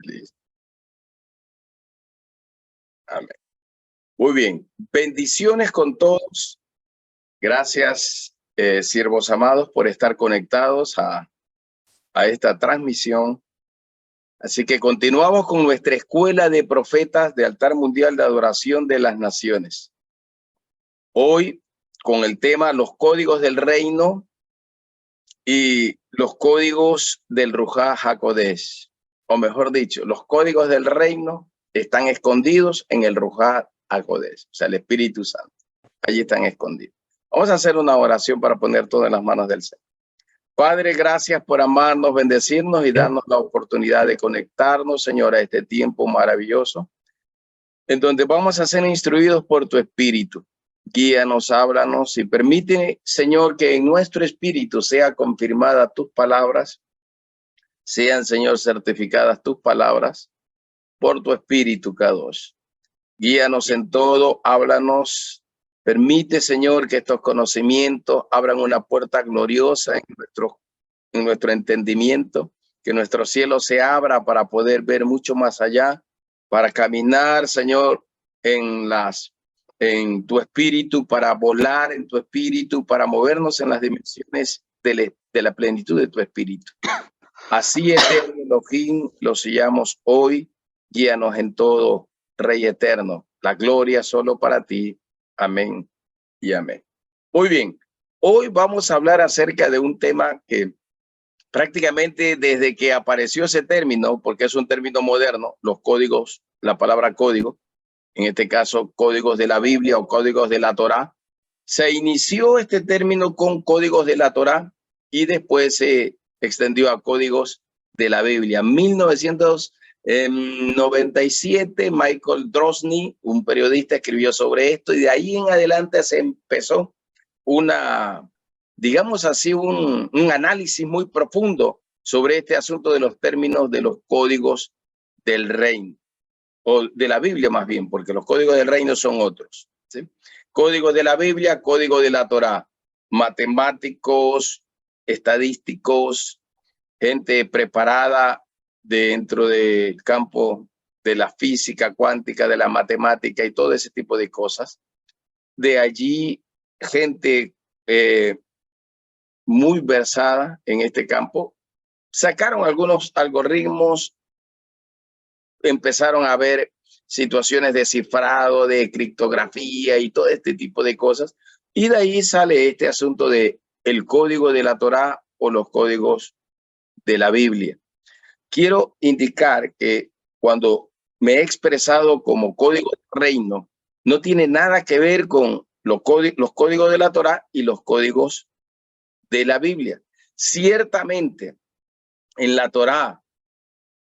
Listo. Amén. Muy bien. Bendiciones con todos. Gracias, siervos amados, por estar conectados a esta transmisión. Así que continuamos con nuestra escuela de profetas de Altar Mundial de Adoración de las Naciones. Hoy con el tema los códigos del reino y los códigos del Ruaj HaKodesh. O mejor dicho, los códigos del reino están escondidos en el Ruaj HaKodesh, o sea, el Espíritu Santo. Allí están escondidos. Vamos a hacer una oración para poner todo en las manos del Señor. Padre, gracias por amarnos, bendecirnos y darnos la oportunidad de conectarnos, Señor, a este tiempo maravilloso, en donde vamos a ser instruidos por tu Espíritu. Guíanos, háblanos y permite, Señor, que en nuestro espíritu sea confirmada tus palabras, sean, Señor, certificadas tus palabras por tu Espíritu, Kadosh. Guíanos en todo, háblanos. Permite, Señor, que estos conocimientos abran una puerta gloriosa en nuestro entendimiento, que nuestro cielo se abra para poder ver mucho más allá, para caminar, Señor, en tu espíritu, para volar en tu espíritu, para movernos en las dimensiones de la plenitud de tu espíritu. Así es, Elohim, lo sellamos hoy. Guíanos en todo, Rey eterno. La gloria solo para ti. Amén y amén. Muy bien, hoy vamos a hablar acerca de un tema que prácticamente desde que apareció ese término, porque es un término moderno, los códigos, la palabra código, en este caso códigos de la Biblia o códigos de la Torá, se inició este término con códigos de la Torá y después se extendió a códigos de la Biblia. 1997, Michael Drosny, un periodista, escribió sobre esto y de ahí en adelante se empezó digamos así, un análisis muy profundo sobre este asunto de los términos de los códigos del reino, o de la Biblia más bien, porque los códigos del reino son otros, ¿sí? Código de la Biblia, código de la Torá, matemáticos, estadísticos, gente preparada dentro del campo de la física cuántica, de la matemática y todo ese tipo de cosas. De allí, gente muy versada en este campo, sacaron algunos algoritmos, empezaron a ver situaciones de cifrado, de criptografía y todo este tipo de cosas. Y de ahí sale este asunto de el código de la Torá o los códigos de la Biblia. Quiero indicar que cuando me he expresado como código del reino, no tiene nada que ver con los códigos de la Torá y los códigos de la Biblia. Ciertamente en la Torá,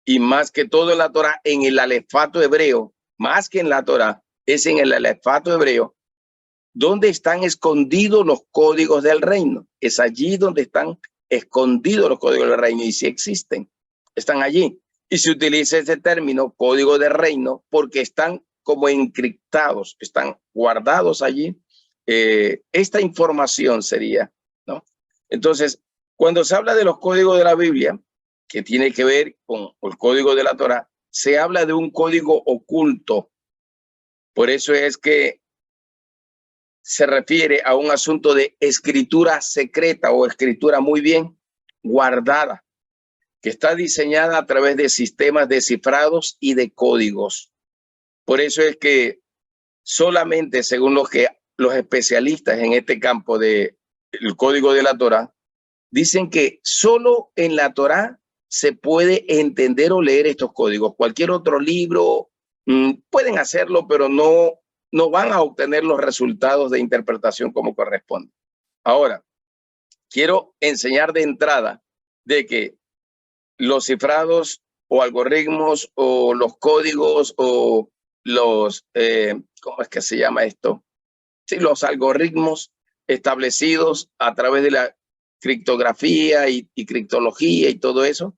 y más que todo en la Torá, en el alefato hebreo, más que en la Torá, es en el alefato hebreo, donde están escondidos los códigos del reino. Es allí donde están escondidos los códigos del reino, y si existen, están allí. Y se utiliza ese término, código del reino, porque están como encriptados, están guardados allí. Esta información sería, ¿no? Entonces, cuando se habla de los códigos de la Biblia, que tiene que ver con el código de la Torá, se habla de un código oculto. Por eso es que se refiere a un asunto de escritura secreta o escritura muy bien guardada, que está diseñada a través de sistemas descifrados y de códigos. Por eso es que solamente según los especialistas en este campo del código de la Torá, dicen que solo en la Torá se puede entender o leer estos códigos. Cualquier otro libro pueden hacerlo, pero no van a obtener los resultados de interpretación como corresponde. Ahora, quiero enseñar de entrada de que los cifrados o algoritmos o los códigos o los, ¿cómo es que se llama esto? Sí, los algoritmos establecidos a través de la criptografía y criptología y todo eso,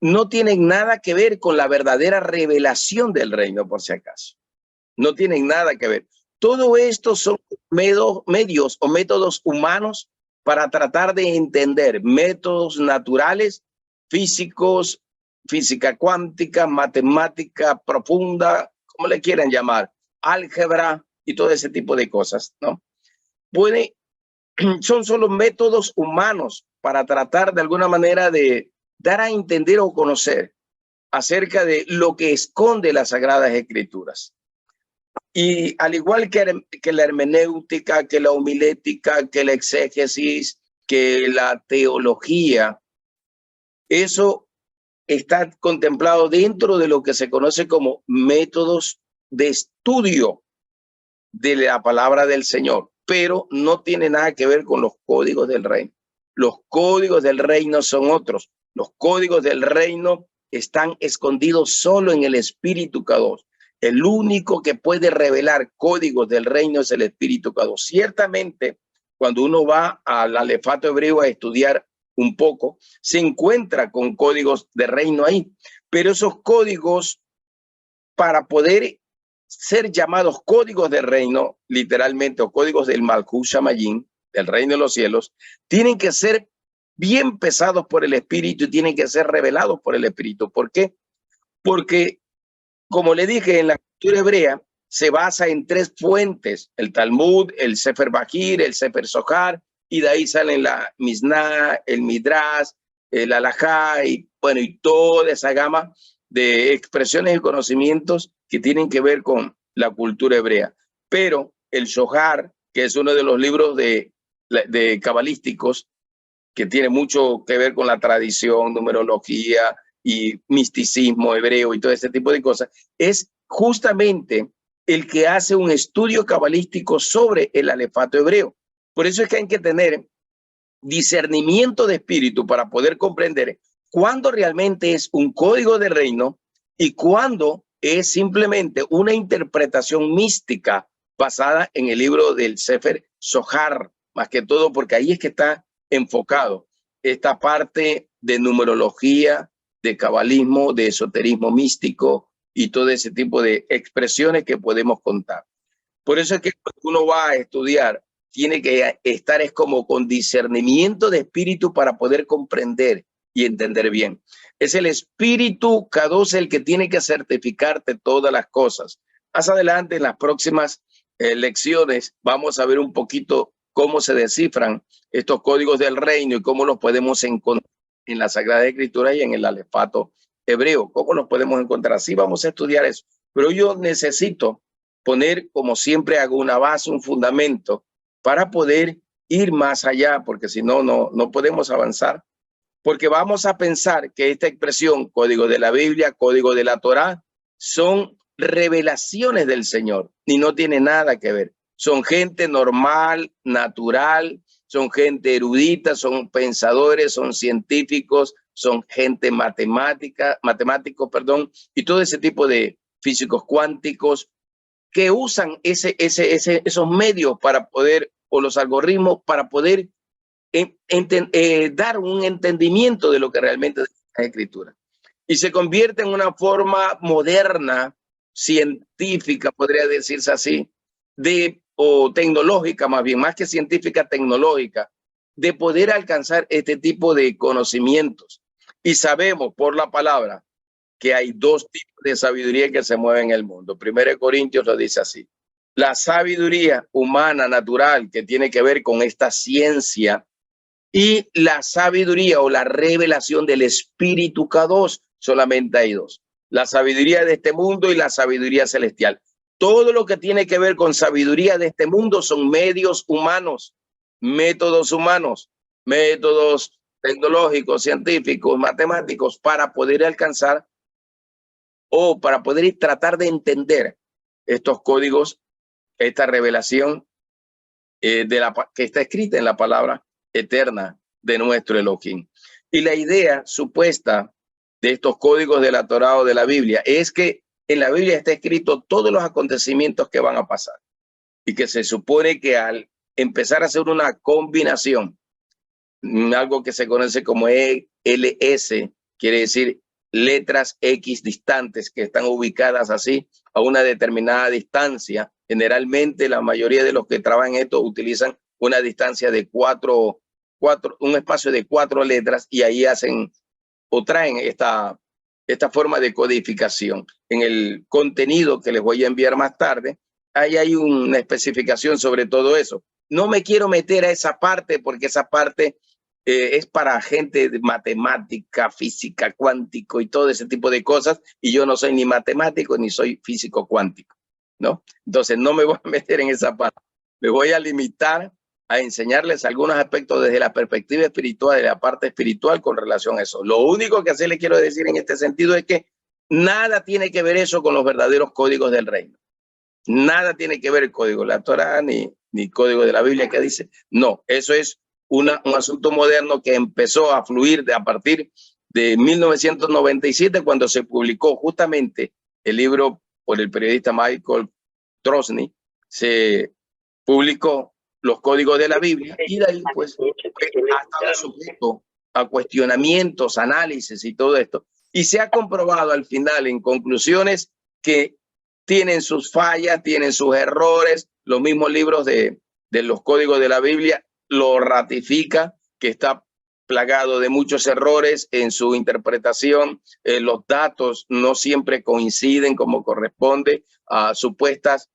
no tienen nada que ver con la verdadera revelación del reino, por si acaso. No tienen nada que ver. Todo esto son medios o métodos humanos para tratar de entender métodos naturales, físicos, física cuántica, matemática profunda, como le quieran llamar, álgebra y todo ese tipo de cosas, ¿no? Son solo métodos humanos para tratar de alguna manera de dar a entender o conocer acerca de lo que esconde las Sagradas Escrituras. Y al igual que la hermenéutica, que la homilética, que la exégesis, que la teología, eso está contemplado dentro de lo que se conoce como métodos de estudio de la palabra del Señor, pero no tiene nada que ver con los códigos del reino. Los códigos del reino son otros. Los códigos del reino están escondidos solo en el Espíritu K2. El único que puede revelar códigos del reino es el Espíritu K2. Ciertamente, cuando uno va al alefato hebreo a estudiar un poco, se encuentra con códigos de reino ahí, pero esos códigos, para poder ser llamados códigos de reino, literalmente, o códigos del Malchut Shamayim, del reino de los cielos, tienen que ser bien pesados por el Espíritu y tienen que ser revelados por el Espíritu. ¿Por qué? Porque, como le dije, en la cultura hebrea se basa en tres fuentes: el Talmud, el Sefer Bajir, el Sefer Zohar, y de ahí salen la Mishnah, el Midrash, el Halajá, y bueno, y toda esa gama de expresiones y conocimientos que tienen que ver con la cultura hebrea. Pero el Zohar, que es uno de los libros de cabalísticos, que tiene mucho que ver con la tradición, numerología y misticismo hebreo y todo este tipo de cosas, es justamente el que hace un estudio cabalístico sobre el alefato hebreo. Por eso es que hay que tener discernimiento de espíritu para poder comprender cuándo realmente es un código de reino y cuándo es simplemente una interpretación mística basada en el libro del Sefer Zohar, más que todo porque ahí es que está enfocado esta parte de numerología, de cabalismo, de esoterismo místico y todo ese tipo de expresiones que podemos contar. Por eso es que cuando uno va a estudiar, tiene que estar es como con discernimiento de espíritu para poder comprender y entender bien. Es el Espíritu K2 el que tiene que certificarte todas las cosas. Más adelante, en las próximas lecciones, vamos a ver un poquito cómo se descifran estos códigos del reino y cómo los podemos encontrar en la Sagrada Escritura y en el alefato hebreo. ¿Cómo los podemos encontrar? Así vamos a estudiar eso. Pero yo necesito poner, como siempre hago, una base, un fundamento para poder ir más allá, porque si no, no podemos avanzar, porque vamos a pensar que esta expresión, código de la Biblia, código de la Torá, son revelaciones del Señor y no tiene nada que ver. Son gente normal, natural, son gente erudita, son pensadores, son científicos, son gente matemáticos, perdón, y todo ese tipo de físicos cuánticos que usan esos medios para poder, o los algoritmos, para poder dar un entendimiento de lo que realmente es la escritura. Y se convierte en una forma moderna, científica, podría decirse así, o tecnológica, más bien, más que científica, tecnológica, de poder alcanzar este tipo de conocimientos. Y sabemos por la palabra que hay dos tipos de sabiduría que se mueven en el mundo. Primero Corintios lo dice así: la sabiduría humana, natural, que tiene que ver con esta ciencia, y la sabiduría o la revelación del Espíritu K2. Solamente hay dos: la sabiduría de este mundo y la sabiduría celestial. Todo lo que tiene que ver con sabiduría de este mundo son medios humanos, métodos tecnológicos, científicos, matemáticos, para poder alcanzar o para poder tratar de entender estos códigos, esta revelación que está escrita en la palabra eterna de nuestro Elohim. Y la idea supuesta de estos códigos de la Torá o de la Biblia es que en la Biblia está escrito todos los acontecimientos que van a pasar y que se supone que al empezar a hacer una combinación, algo que se conoce como ELS, quiere decir letras X distantes que están ubicadas así a una determinada distancia. Generalmente la mayoría de los que trabajan esto utilizan una distancia de un espacio de 4 letras, y ahí hacen o traen esta forma de codificación. En el contenido que les voy a enviar más tarde, ahí hay una especificación sobre todo eso. No me quiero meter a esa parte porque esa parte es para gente de matemática, física, cuántico y todo ese tipo de cosas, y yo no soy ni matemático ni soy físico cuántico, ¿no? Entonces no me voy a meter en esa parte. Me voy a limitar a enseñarles algunos aspectos desde la perspectiva espiritual, de la parte espiritual con relación a eso. Lo único que sí le quiero decir en este sentido es que nada tiene que ver eso con los verdaderos códigos del reino. Nada tiene que ver el código de la Torá ni código de la Biblia que dice. No, eso es un asunto moderno que empezó a fluir a partir de 1997, cuando se publicó justamente el libro por el periodista Michael Trosny. Se publicó los códigos de la Biblia y de ahí pues ha estado sujeto a cuestionamientos, análisis y todo esto. Y se ha comprobado al final en conclusiones que tienen sus fallas, tienen sus errores. Los mismos libros de los códigos de la Biblia lo ratifica, que está plagado de muchos errores en su interpretación. Los datos no siempre coinciden como corresponde a supuestos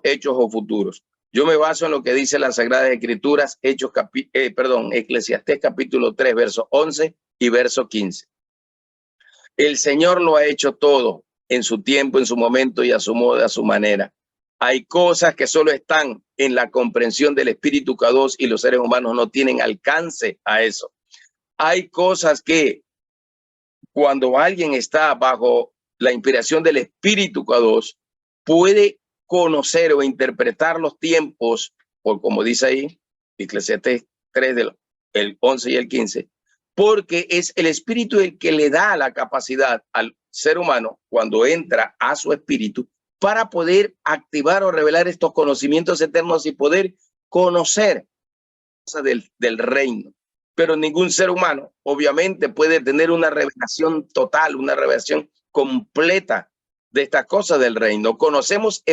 hechos o futuros. Yo me baso en lo que dice las Sagradas Escrituras, Eclesiastés capítulo 3, verso 11 y verso 15. El Señor lo ha hecho todo en su tiempo, en su momento y a su modo, a su manera. Hay cosas que solo están en la comprensión del Espíritu K2 y los seres humanos no tienen alcance a eso. Hay cosas que cuando alguien está bajo la inspiración del Espíritu K2 puede conocer o interpretar los tiempos, por como dice ahí, Eclesiastés 3, el 11 y el 15, porque es el Espíritu el que le da la capacidad al ser humano cuando entra a su espíritu para poder activar o revelar estos conocimientos eternos y poder conocer cosas del reino. Pero ningún ser humano obviamente puede tener una revelación total, una revelación completa de estas cosas del reino. Conocemos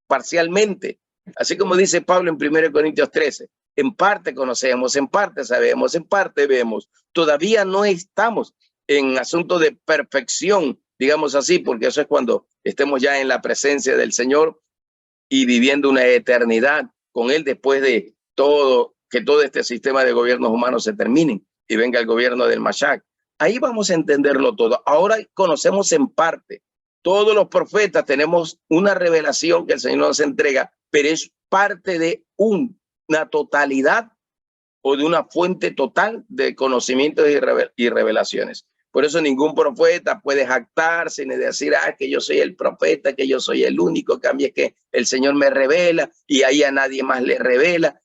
parcialmente, así como dice Pablo en 1 Corintios 13, en parte conocemos, en parte sabemos, en parte vemos. Todavía no estamos en asunto de perfección, digamos así, porque eso es cuando estemos ya en la presencia del Señor y viviendo una eternidad con Él después de que todo este sistema de gobiernos humanos se termine y venga el gobierno del Mashiach. Ahí vamos a entenderlo todo. Ahora conocemos en parte. Todos los profetas tenemos una revelación que el Señor nos entrega, pero es parte de una totalidad o de una fuente total de conocimientos y revelaciones. Por eso ningún profeta puede jactarse ni decir, que yo soy el profeta, que yo soy el único, que a mí es que el Señor me revela y ahí a nadie más le revela.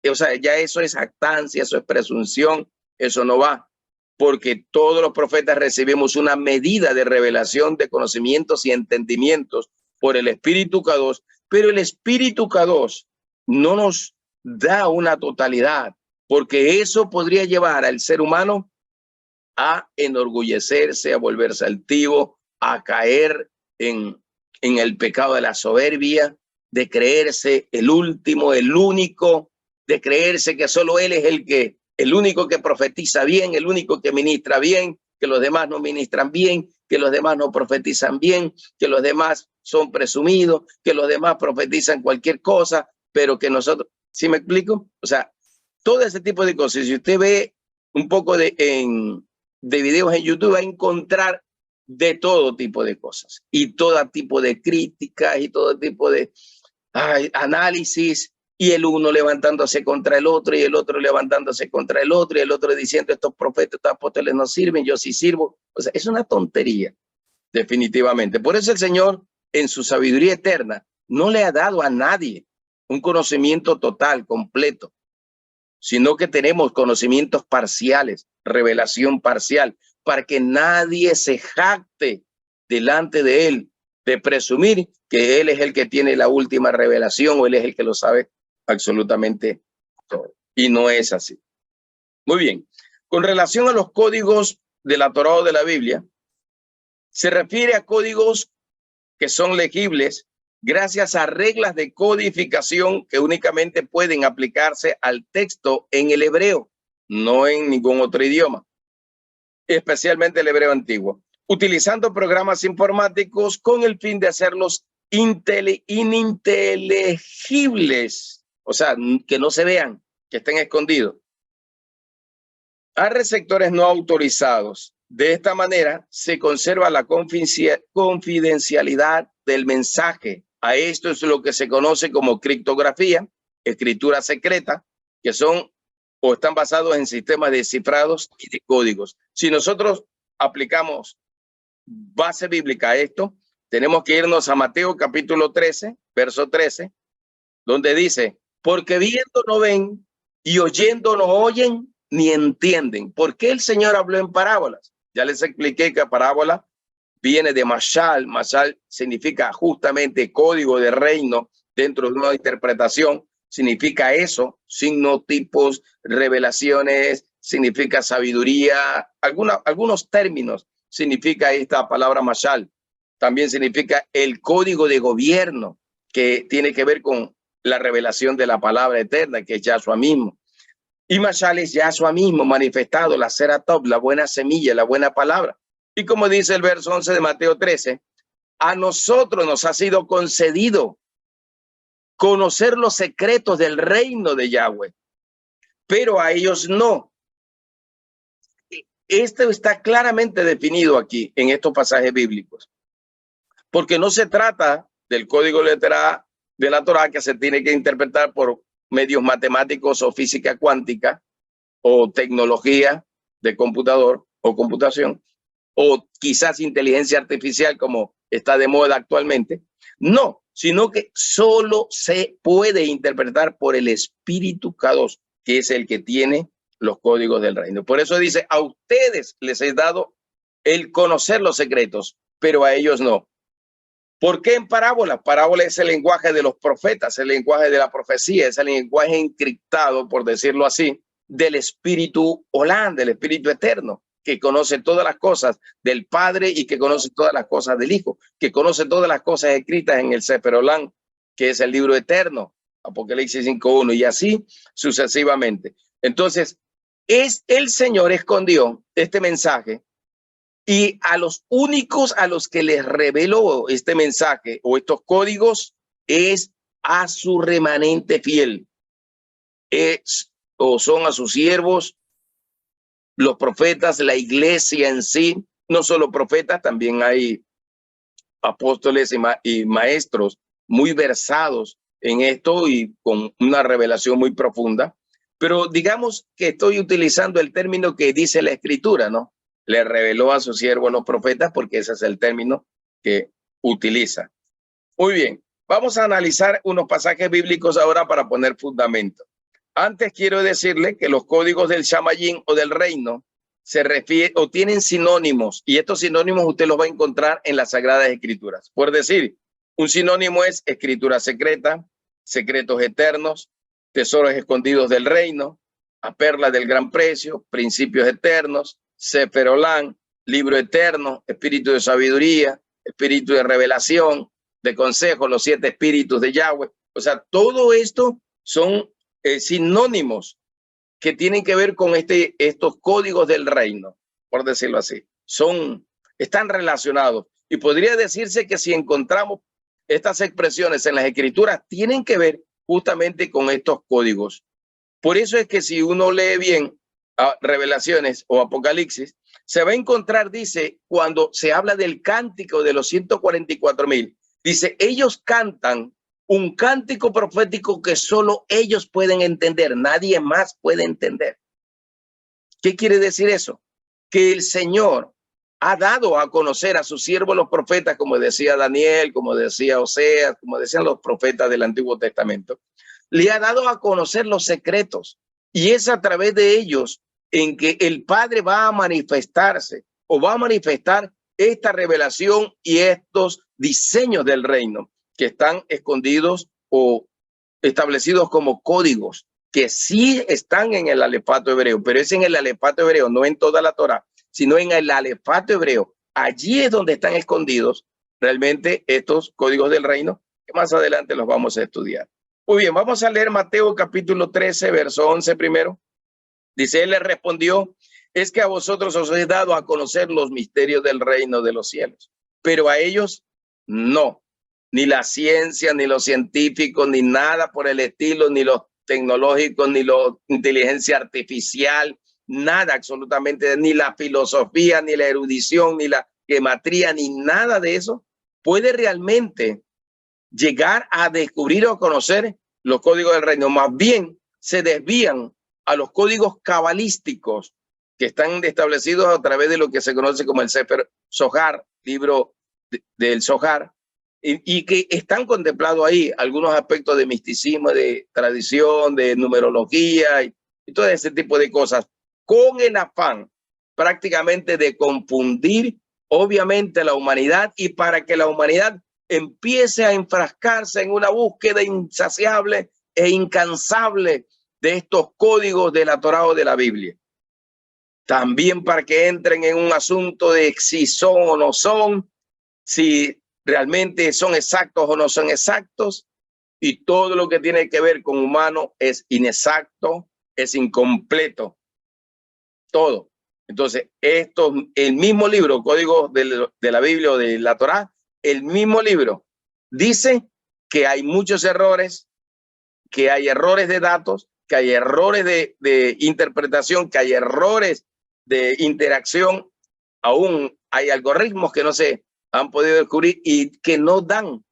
O sea, ya eso es jactancia, eso es presunción, eso no va. Porque todos los profetas recibimos una medida de revelación de conocimientos y entendimientos por el Espíritu K2, pero el Espíritu K2 no nos da una totalidad, porque eso podría llevar al ser humano a enorgullecerse, a volverse altivo, a caer en el pecado de la soberbia, de creerse el último, el único, de creerse que solo él es el único que profetiza bien, el único que ministra bien, que los demás no ministran bien, que los demás no profetizan bien, que los demás son presumidos, que los demás profetizan cualquier cosa, pero que nosotros, ¿sí me explico? O sea, todo ese tipo de cosas. Si usted ve un poco de videos en YouTube, va a encontrar de todo tipo de cosas y todo tipo de críticas y todo tipo de análisis, y el uno levantándose contra el otro y el otro levantándose contra el otro y el otro diciendo estos profetas, estos apóstoles no sirven, yo sí sirvo. O sea, es una tontería, definitivamente. Por eso el Señor, en su sabiduría eterna, no le ha dado a nadie un conocimiento total, completo, sino que tenemos conocimientos parciales, revelación parcial, para que nadie se jacte delante de él de presumir que él es el que tiene la última revelación o él es el que lo sabe absolutamente todo. Y no es así. Muy bien. Con relación a los códigos de la Torá o de la Biblia, se refiere a códigos que son legibles gracias a reglas de codificación que únicamente pueden aplicarse al texto en el hebreo, no en ningún otro idioma. especialmente el hebreo antiguo, utilizando programas informáticos con el fin de hacerlos ininteligibles, o sea, que no se vean, que estén escondidos, a receptores no autorizados. De esta manera se conserva la confidencialidad del mensaje. A esto es lo que se conoce como criptografía, escritura secreta, que son o están basados en sistemas de cifrados y de códigos. Si nosotros aplicamos base bíblica a esto, tenemos que irnos a Mateo capítulo 13, verso 13, donde dice, porque viendo no ven y oyendo no oyen ni entienden. ¿Por qué el Señor habló en parábolas? Ya les expliqué que parábola viene de mashal. Mashal significa justamente código de reino dentro de una interpretación. Significa eso, signos, tipos, revelaciones, significa sabiduría, algunos términos significa esta palabra mashal. También significa el código de gobierno, que tiene que ver con la revelación de la palabra eterna, que es Yahshua mismo. Y mashal es Yahshua mismo manifestado, la seratop, la buena semilla, la buena palabra. Y como dice el verso 11 de Mateo 13, a nosotros nos ha sido concedido conocer los secretos del reino de Yahweh, pero a ellos no. Esto está claramente definido aquí en estos pasajes bíblicos, porque no se trata del código letra de la Torá que se tiene que interpretar por medios matemáticos o física cuántica o tecnología de computador o computación, o quizás inteligencia artificial como está de moda actualmente. No, sino que solo se puede interpretar por el Espíritu Kadosh, que es el que tiene los códigos del reino. Por eso dice, a ustedes les he dado el conocer los secretos, pero a ellos no. ¿Por qué en parábola? Parábola es el lenguaje de los profetas, el lenguaje de la profecía, es el lenguaje encriptado, por decirlo así, del Espíritu Olán, del Espíritu Eterno, que conoce todas las cosas del Padre y que conoce todas las cosas del Hijo, que conoce todas las cosas escritas en el Sefer Olán, que es el libro eterno, Apocalipsis 5:1, y así sucesivamente. Entonces, el Señor escondió este mensaje y a los únicos a los que les reveló este mensaje o estos códigos es a su remanente fiel. O son a sus siervos, los profetas, la iglesia en sí, no solo profetas, también hay apóstoles y maestros muy versados en esto y con una revelación muy profunda. Pero digamos que estoy utilizando el término que dice la Escritura, ¿no? Le reveló a sus siervos los profetas porque ese es el término que utiliza. Muy bien, vamos a analizar unos pasajes bíblicos ahora para poner fundamento. Antes quiero decirle que los códigos del Shamayim o del reino se refieren o tienen sinónimos, y estos sinónimos usted los va a encontrar en las Sagradas Escrituras. Por decir, un sinónimo es escritura secreta, secretos eternos, tesoros escondidos del reino, a perla del gran precio, principios eternos, Sefer Olán, libro eterno, espíritu de sabiduría, espíritu de revelación, de consejo, los 7 espíritus de Yahweh. O sea, todo esto son sinónimos que tienen que ver con estos códigos del reino, por decirlo así. Están relacionados. Y podría decirse que si encontramos estas expresiones en las escrituras, tienen que ver justamente con estos códigos. Por eso es que si uno lee bien Revelaciones o Apocalipsis, se va a encontrar, dice, cuando se habla del cántico de los 144,000, dice, ellos cantan un cántico profético que solo ellos pueden entender, nadie más puede entender. ¿Qué quiere decir eso? Que el Señor ha dado a conocer a sus siervos los profetas, como decía Daniel, como decía Oseas, como decían los profetas del Antiguo Testamento. Le ha dado a conocer los secretos y es a través de ellos en que el Padre va a manifestarse o va a manifestar esta revelación y estos diseños del reino que están escondidos o establecidos como códigos que sí están en el alefato hebreo, pero es en el alefato hebreo, no en toda la Torá, sino en el alefato hebreo. Allí es donde están escondidos realmente estos códigos del reino, que más adelante los vamos a estudiar. Muy bien, vamos a leer Mateo capítulo 13, verso 11 primero. Dice, él le respondió, es que a vosotros os he dado a conocer los misterios del reino de los cielos, pero a ellos no, ni la ciencia, ni los científicos, ni nada por el estilo, ni los tecnológicos, ni la inteligencia artificial, nada absolutamente, ni la filosofía, ni la erudición, ni la gematría, ni nada de eso puede realmente llegar a descubrir o conocer los códigos del reino. Más bien se desvían a los códigos cabalísticos que están establecidos a través de lo que se conoce como el Sefer Zohar, libro del Zohar, y que están contemplados ahí algunos aspectos de misticismo, de tradición, de numerología y todo ese tipo de cosas, con el afán prácticamente de confundir obviamente a la humanidad, y para que la humanidad empiece a enfrascarse en una búsqueda insaciable e incansable de estos códigos de la Torá o de la Biblia. También para que entren en un asunto de si son o no son, si realmente son exactos o no son exactos, y todo lo que tiene que ver con humano es inexacto, es incompleto, todo. Entonces, el mismo libro, Código de la Biblia o de la Torá, el mismo libro dice que hay muchos errores, que hay errores de datos, que hay errores de interpretación, que hay errores de interacción, aún hay algoritmos que no se han podido descubrir y que no dan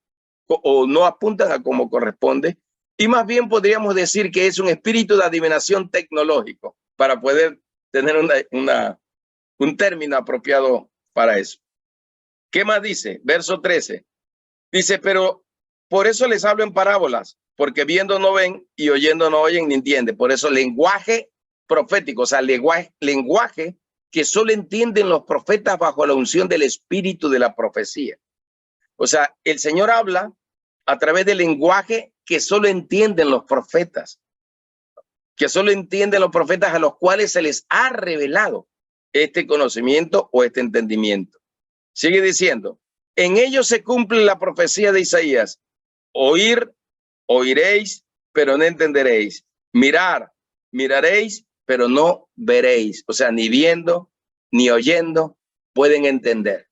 o no apuntan a como corresponde, y más bien podríamos decir que es un espíritu de adivinación tecnológico para poder tener un término apropiado para eso. ¿Qué más dice? Verso 13. Dice, pero por eso les hablo en parábolas, porque viendo no ven y oyendo no oyen ni entienden. Por eso lenguaje profético, o sea, lenguaje que solo entienden los profetas bajo la unción del espíritu de la profecía. O sea, el Señor habla a través del lenguaje que solo entienden los profetas, que solo entienden los profetas a los cuales se les ha revelado este conocimiento o este entendimiento. Sigue diciendo, en ellos se cumple la profecía de Isaías: oír, oiréis, pero no entenderéis; mirar, miraréis, pero no veréis. O sea, ni viendo, ni oyendo pueden entender.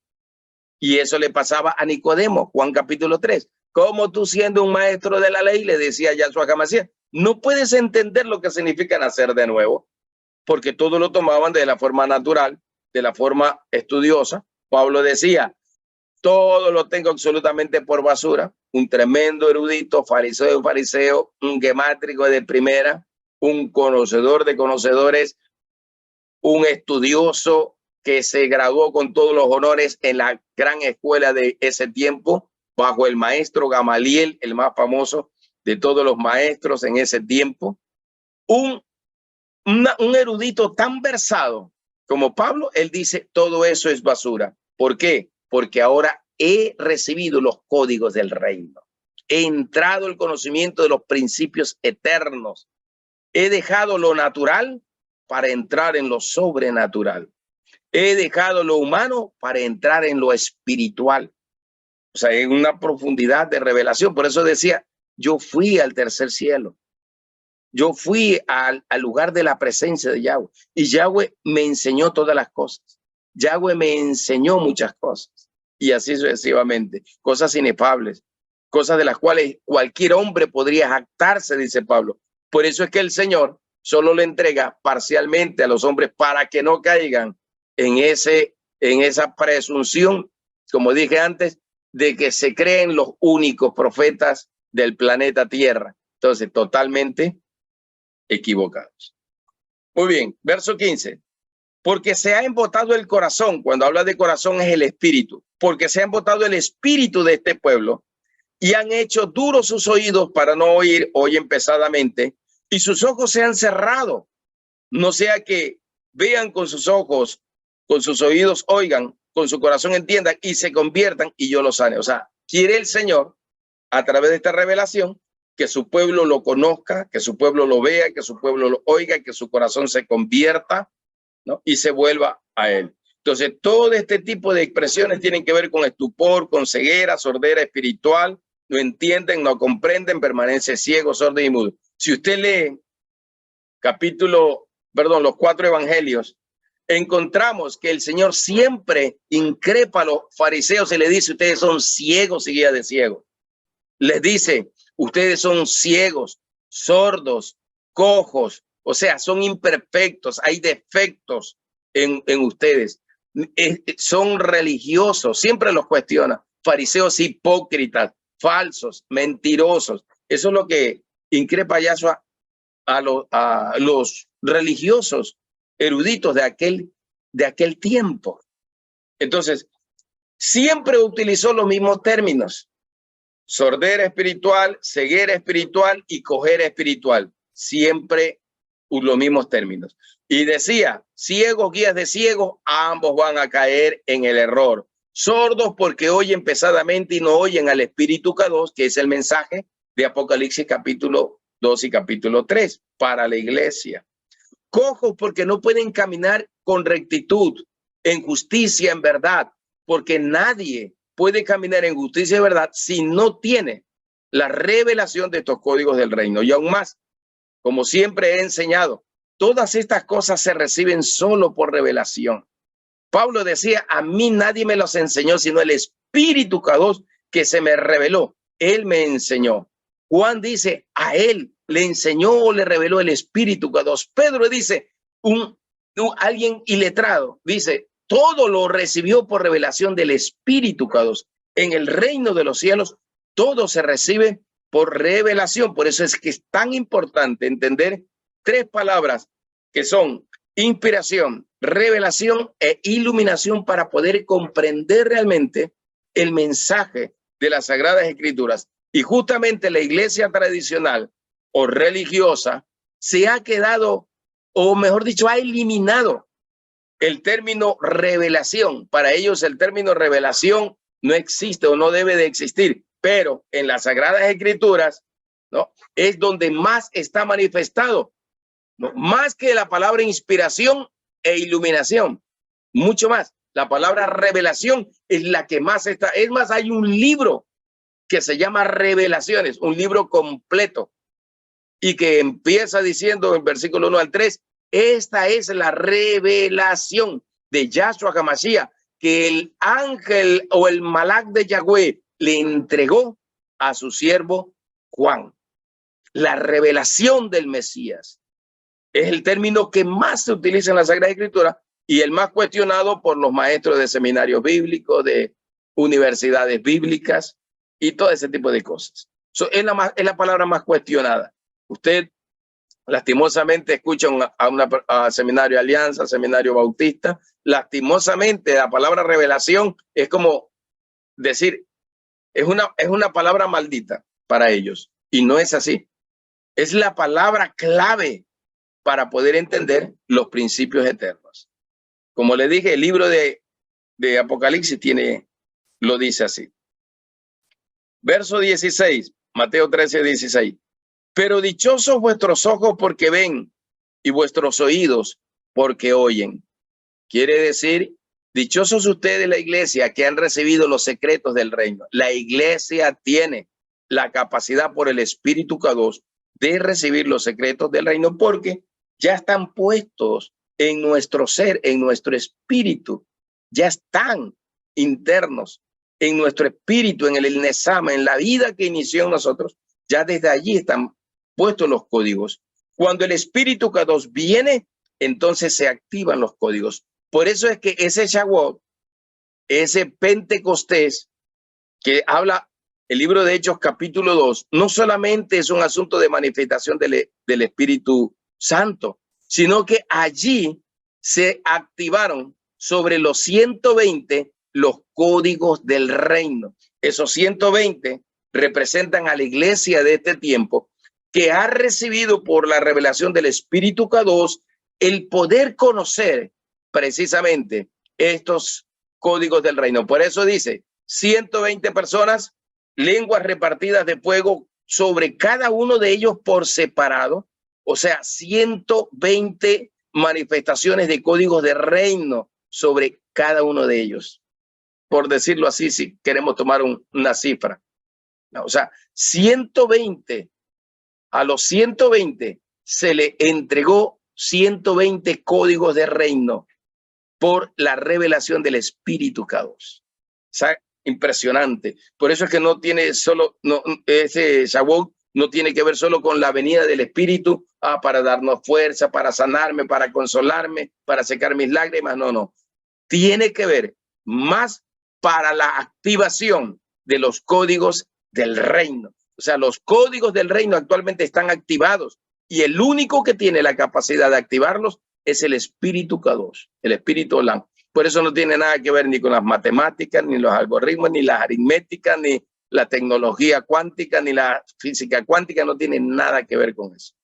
Y eso le pasaba a Nicodemo, Juan capítulo 3. Como tú, siendo un maestro de la ley, le decía Yahshua HaMashiach, no puedes entender lo que significa nacer de nuevo, porque todo lo tomaban de la forma natural, de la forma estudiosa. Pablo decía, todo lo tengo absolutamente por basura. Un tremendo erudito, fariseo, un gemátrico de primera, un conocedor de conocedores, un estudioso que se graduó con todos los honores en la gran escuela de ese tiempo, bajo el maestro Gamaliel, el más famoso de todos los maestros en ese tiempo. Un erudito tan versado como Pablo, él dice, todo eso es basura. ¿Por qué? Porque ahora he recibido los códigos del reino. He entrado el conocimiento de los principios eternos. He dejado lo natural para entrar en lo sobrenatural. He dejado lo humano para entrar en lo espiritual. O sea, en una profundidad de revelación. Por eso decía, yo fui al tercer cielo. Yo fui al lugar de la presencia de Yahweh. Y Yahweh me enseñó todas las cosas. Yahweh me enseñó muchas cosas. Y así sucesivamente. Cosas inefables. Cosas de las cuales cualquier hombre podría jactarse, dice Pablo. Por eso es que el Señor solo le entrega parcialmente a los hombres para que no caigan en esa presunción, como dije antes, de que se creen los únicos profetas del planeta Tierra. Entonces, totalmente equivocados. Muy bien, verso 15. Porque se ha embotado el corazón, cuando habla de corazón es el espíritu, porque se ha embotado el espíritu de este pueblo y han hecho duros sus oídos para no oír, oyen pesadamente, y sus ojos se han cerrado, no sea que vean con sus ojos, con sus oídos oigan, con su corazón entiendan y se conviertan y yo los sane. O sea, quiere el Señor a través de esta revelación que su pueblo lo conozca, que su pueblo lo vea, que su pueblo lo oiga, que su corazón se convierta, ¿no? Y se vuelva a él. Entonces, todo este tipo de expresiones tienen que ver con estupor, con ceguera, sordera espiritual, no entienden, no comprenden, permanece ciego, sordo y mudo. Si usted lee los 4 evangelios, encontramos que el Señor siempre increpa a los fariseos y le dice, ustedes son ciegos y guías de ciegos. Les dice, ustedes son ciegos, sordos, cojos, o sea, son imperfectos, hay defectos en ustedes. Son religiosos, siempre los cuestiona. Fariseos hipócritas, falsos, mentirosos. Eso es lo que increpa Yahshua a los religiosos eruditos de aquel tiempo. Entonces, siempre utilizó los mismos términos: sordera espiritual, ceguera espiritual y cojera espiritual. Siempre los mismos términos. Y decía, ciegos, guías de ciegos, ambos van a caer en el error. Sordos porque oyen pesadamente y no oyen al Espíritu K2, que es el mensaje de Apocalipsis capítulo 2 y capítulo 3 para la iglesia. Cojos porque no pueden caminar con rectitud, en justicia, en verdad, porque nadie puede caminar en justicia y verdad si no tiene la revelación de estos códigos del reino. Y aún más, como siempre he enseñado, todas estas cosas se reciben solo por revelación. Pablo decía, a mí nadie me los enseñó, sino el Espíritu K2 que se me reveló. Él me enseñó. Juan dice, a él le enseñó o le reveló el Espíritu K2. Pedro dice, alguien iletrado, dice, todo lo recibió por revelación del Espíritu K2. En el reino de los cielos, todo se recibe por revelación. Por eso es que es tan importante entender tres palabras que son inspiración, revelación e iluminación para poder comprender realmente el mensaje de las Sagradas Escrituras. Y justamente la iglesia tradicional o religiosa se ha quedado, o mejor dicho, ha eliminado el término revelación. Para ellos el término revelación no existe o no debe de existir, pero en las Sagradas Escrituras, ¿no?, es donde más está manifestado, ¿no?, más que la palabra inspiración e iluminación, mucho más. La palabra revelación es la que más está. Es más, hay un libro que se llama Revelaciones, un libro completo, y que empieza diciendo en versículo 1 al 3, esta es la revelación de Yahshua HaMashiach que el ángel o el malak de Yahweh le entregó a su siervo Juan. La revelación del Mesías es el término que más se utiliza en la Sagrada Escritura y el más cuestionado por los maestros de seminarios bíblicos, de universidades bíblicas y todo ese tipo de cosas. Es la palabra más cuestionada. Usted lastimosamente escucha a seminario Alianza, seminario Bautista. Lastimosamente la palabra revelación es como decir, es una palabra maldita para ellos, y no es así. Es la palabra clave para poder entender los principios eternos. Como le dije, el libro de Apocalipsis lo dice así. Verso 16, Mateo 13, 16. Pero dichosos vuestros ojos porque ven y vuestros oídos porque oyen. Quiere decir, dichosos ustedes, la iglesia, que han recibido los secretos del reino. La iglesia tiene la capacidad por el Espíritu K2 de recibir los secretos del reino porque ya están puestos en nuestro ser, en nuestro espíritu. Ya están internos en nuestro espíritu, en el Nesama, en la vida que inició en nosotros. Ya desde allí están puestos los códigos. Cuando el Espíritu K2 viene, entonces se activan los códigos. Por eso es que ese Shavuot, ese Pentecostés que habla el libro de Hechos capítulo 2, no solamente es un asunto de manifestación del Espíritu Santo, sino que allí se activaron sobre los 120 los códigos del reino. Esos 120 representan a la iglesia de este tiempo que ha recibido por la revelación del Espíritu K2 el poder conocer precisamente estos códigos del reino. Por eso dice, 120 personas, lenguas repartidas de fuego sobre cada uno de ellos por separado. O sea, 120 manifestaciones de códigos de reino sobre cada uno de ellos. Por decirlo así, si queremos tomar una cifra. O sea, 120. A los 120 se le entregó 120 códigos de reino por la revelación del Espíritu Kadosh. O sea, impresionante. Por eso es que no tiene solo, ese Shavuot no tiene que ver solo con la venida del Espíritu, para darnos fuerza, para sanarme, para consolarme, para secar mis lágrimas. No, no. Tiene que ver más para la activación de los códigos del reino. O sea, los códigos del reino actualmente están activados y el único que tiene la capacidad de activarlos es el Espíritu Kadosh, el Espíritu Olam. Por eso no tiene nada que ver ni con las matemáticas, ni los algoritmos, ni las aritméticas, ni la tecnología cuántica, ni la física cuántica, no tiene nada que ver con eso.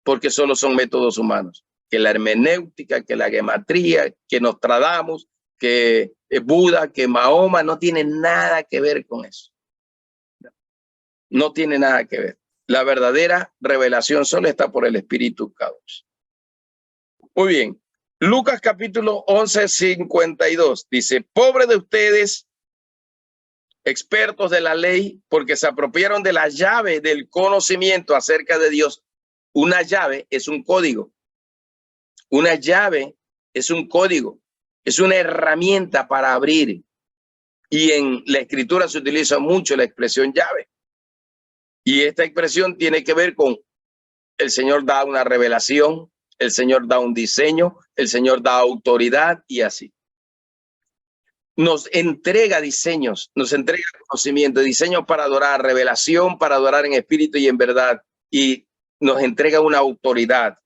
Porque solo son métodos humanos. Que la hermenéutica, que la gematría, que Nostradamus, que Buda, que Mahoma, no tiene nada que ver con eso. No tiene nada que ver. La verdadera revelación solo está por el Espíritu Kadosh. Muy bien. Lucas capítulo 11, 52 dice: pobre de ustedes, expertos de la ley, porque se apropiaron de la llave del conocimiento acerca de Dios. Una llave es un código. Una llave es un código. Es una herramienta para abrir. Y en la escritura se utiliza mucho la expresión llave. Y esta expresión tiene que ver con el Señor da una revelación, el Señor da un diseño, el Señor da autoridad y así. Nos entrega diseños, nos entrega conocimiento, diseños para adorar, revelación para adorar en espíritu y en verdad, y nos entrega una autoridad.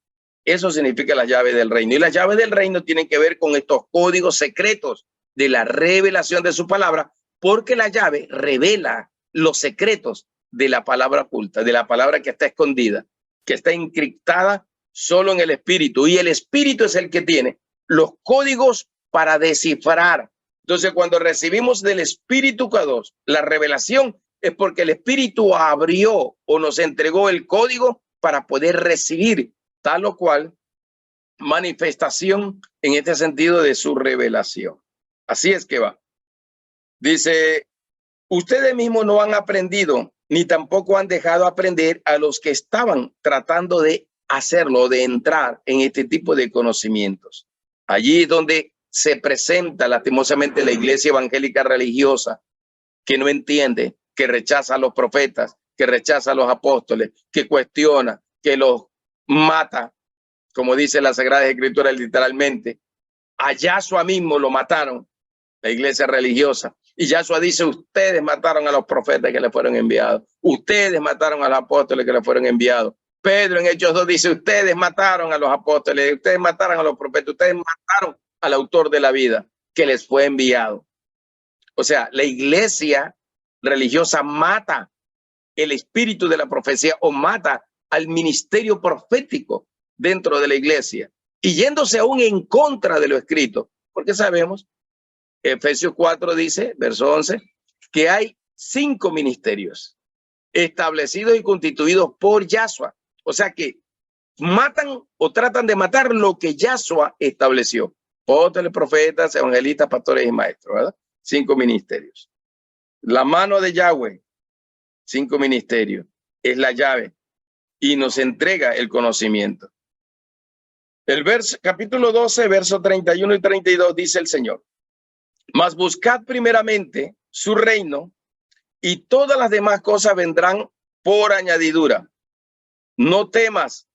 Eso significa las llaves del reino. Y las llaves del reino tienen que ver con estos códigos secretos de la revelación de su palabra, porque la llave revela los secretos de la palabra oculta, de la palabra que está escondida, que está encriptada solo en el espíritu. Y el espíritu es el que tiene los códigos para descifrar. Entonces, cuando recibimos del Espíritu Kadosh la revelación, es porque el Espíritu abrió o nos entregó el código para poder recibir tal o cual manifestación en este sentido de su revelación. Así es que va. Dice: ustedes mismos no han aprendido, ni tampoco han dejado aprender a los que estaban tratando de hacerlo, de entrar en este tipo de conocimientos. Allí donde se presenta lastimosamente la iglesia evangélica religiosa, que no entiende, que rechaza a los profetas, que rechaza a los apóstoles, que cuestiona, que los mata, como dice la Sagrada Escritura literalmente. A Yahshua mismo lo mataron, la iglesia religiosa. Y Yahshua dice: ustedes mataron a los profetas que le fueron enviados. Ustedes mataron a los apóstoles que le fueron enviados. Pedro en Hechos 2 dice: ustedes mataron a los apóstoles, ustedes mataron a los profetas, ustedes mataron al autor de la vida que les fue enviado. O sea, la iglesia religiosa mata el espíritu de la profecía o mata al ministerio profético dentro de la iglesia, y yéndose aún en contra de lo escrito, porque sabemos, Efesios 4 dice, verso 11, que hay 5 ministerios establecidos y constituidos por Yahshua. O sea que matan o tratan de matar lo que Yahshua estableció. Apóstoles, profetas, evangelistas, pastores y maestros, ¿verdad? 5 ministerios. La mano de Yahweh, 5 ministerios, es la llave y nos entrega el conocimiento. El capítulo 12, verso 31 y 32 dice el Señor: mas buscad primeramente su reino y todas las demás cosas vendrán por añadidura. No temas,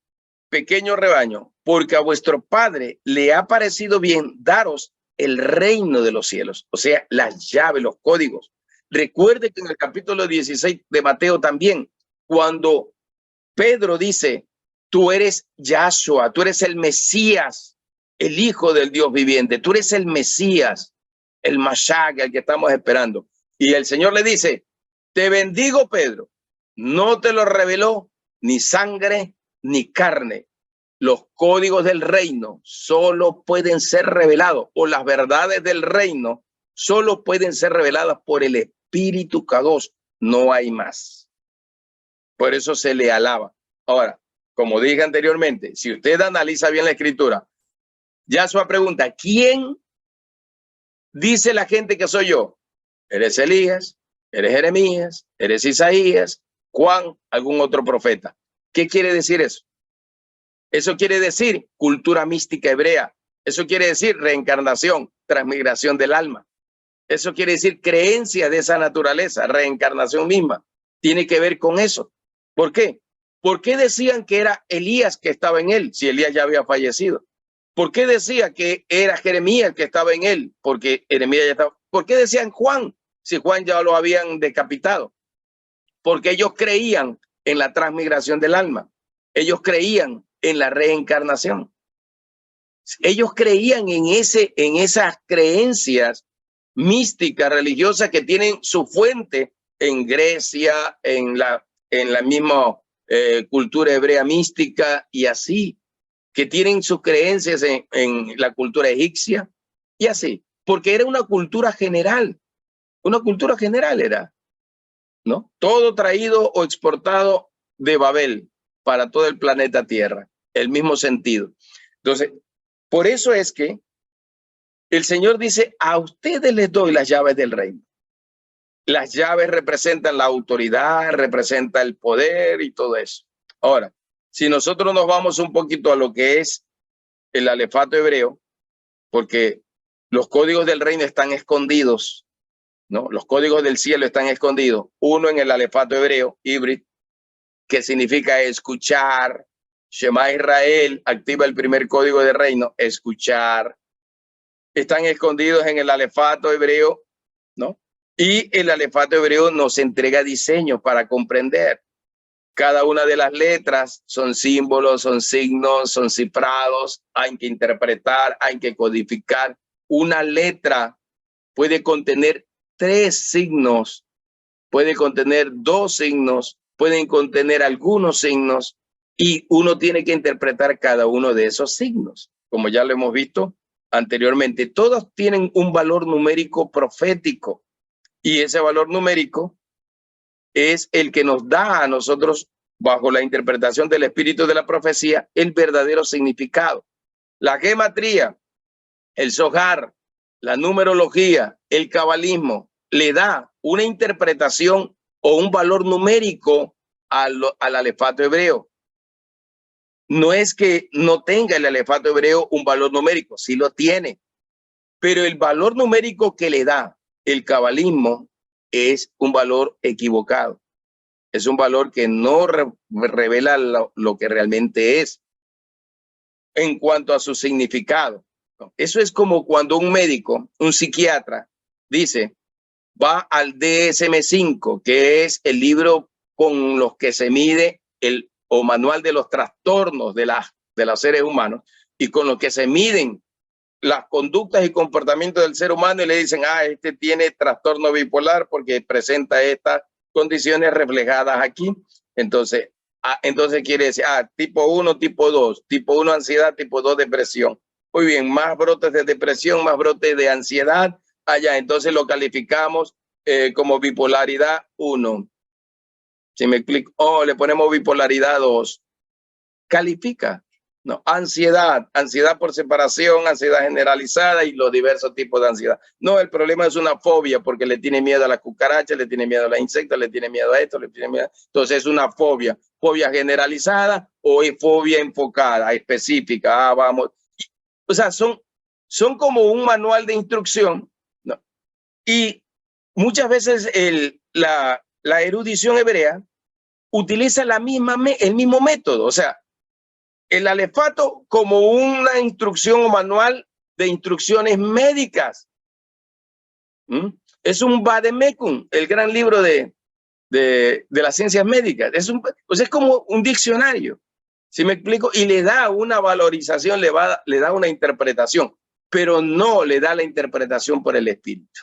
pequeño rebaño, porque a vuestro Padre le ha parecido bien daros el reino de los cielos, o sea, las llaves, los códigos. Recuerde que en el capítulo 16 de Mateo también, cuando Pedro dice: tú eres Yahshua, tú eres el Mesías, el Hijo del Dios viviente, tú eres el Mesías, el Mashiach, el que estamos esperando. Y el Señor le dice: te bendigo, Pedro, no te lo reveló ni sangre ni carne. Los códigos del reino solo pueden ser revelados, o las verdades del reino solo pueden ser reveladas por el Espíritu Kadosh. No hay más. Por eso se le alaba. Ahora, como dije anteriormente, si usted analiza bien la escritura, Yahshua pregunta: ¿quién dice la gente que soy yo? ¿Eres Elías? ¿Eres Jeremías? ¿Eres Isaías? ¿Juan? ¿Algún otro profeta? ¿Qué quiere decir eso? Eso quiere decir cultura mística hebrea. Eso quiere decir reencarnación, transmigración del alma. Eso quiere decir creencia de esa naturaleza, reencarnación misma. Tiene que ver con eso. ¿Por qué? ¿Por qué decían que era Elías que estaba en él, si Elías ya había fallecido? ¿Por qué decía que era Jeremías que estaba en él? Porque Jeremías ya estaba. ¿Por qué decían Juan, si Juan ya lo habían decapitado? Porque ellos creían en la transmigración del alma. Ellos creían en la reencarnación. Ellos creían en esas creencias místicas, religiosas, que tienen su fuente en Grecia, en la misma cultura hebrea mística y así, que tienen sus creencias en la cultura egipcia y así, porque era una cultura general era, ¿no? Todo traído o exportado de Babel para todo el planeta Tierra, el mismo sentido. Entonces, por eso es que el Señor dice, a ustedes les doy las llaves del reino. Las llaves representan la autoridad, representan el poder y todo eso. Ahora, si nosotros nos vamos un poquito a lo que es el alefato hebreo, porque los códigos del reino están escondidos, ¿no? Los códigos del cielo están escondidos. Uno en el alefato hebreo, híbrido, que significa escuchar. Shema Israel activa el primer código del reino, escuchar. Están escondidos en el alefato hebreo, ¿no? Y el alefato hebreo nos entrega diseños para comprender. Cada una de las letras son símbolos, son signos, son cifrados, hay que interpretar, hay que codificar. Una letra puede contener 3 signos, puede contener 2 signos, pueden contener algunos signos, y uno tiene que interpretar cada uno de esos signos. Como ya lo hemos visto anteriormente, todos tienen un valor numérico profético, y ese valor numérico es el que nos da a nosotros, bajo la interpretación del espíritu de la profecía, el verdadero significado. La gematría, el zohar, la numerología, el cabalismo, le da una interpretación o un valor numérico al alefato hebreo. No es que no tenga el alefato hebreo un valor numérico, sí lo tiene, pero el valor numérico que le da el cabalismo es un valor equivocado. Es un valor que no revela lo que realmente es en cuanto a su significado. Eso es como cuando un médico, un psiquiatra, dice, va al DSM-5, que es el libro con los que se mide o manual de los trastornos de los seres humanos, y con los que se miden las conductas y comportamientos del ser humano, y le dicen, este tiene trastorno bipolar porque presenta estas condiciones reflejadas aquí. Entonces quiere decir, tipo 1, tipo 2, tipo 1 ansiedad, tipo 2 depresión. Muy bien, más brotes de depresión, más brotes de ansiedad, allá. Entonces lo calificamos como bipolaridad 1. Si me explico, le ponemos bipolaridad 2. Califica. No, ansiedad por separación, ansiedad generalizada y los diversos tipos de ansiedad. No, el problema es una fobia porque le tiene miedo a las cucarachas, le tiene miedo a los insectos, le tiene miedo a esto, le tiene miedo. Entonces es una fobia generalizada o es fobia enfocada, específica. Vamos. O sea, son como un manual de instrucción, ¿no? Y muchas veces la erudición hebrea utiliza el mismo método, o sea, el alefato como una instrucción o manual de instrucciones médicas. Es un Vademecum, el gran libro de las ciencias médicas. Es como un diccionario, ¿sí me explico? Y le da una valorización, le da una interpretación, pero no le da la interpretación por el espíritu,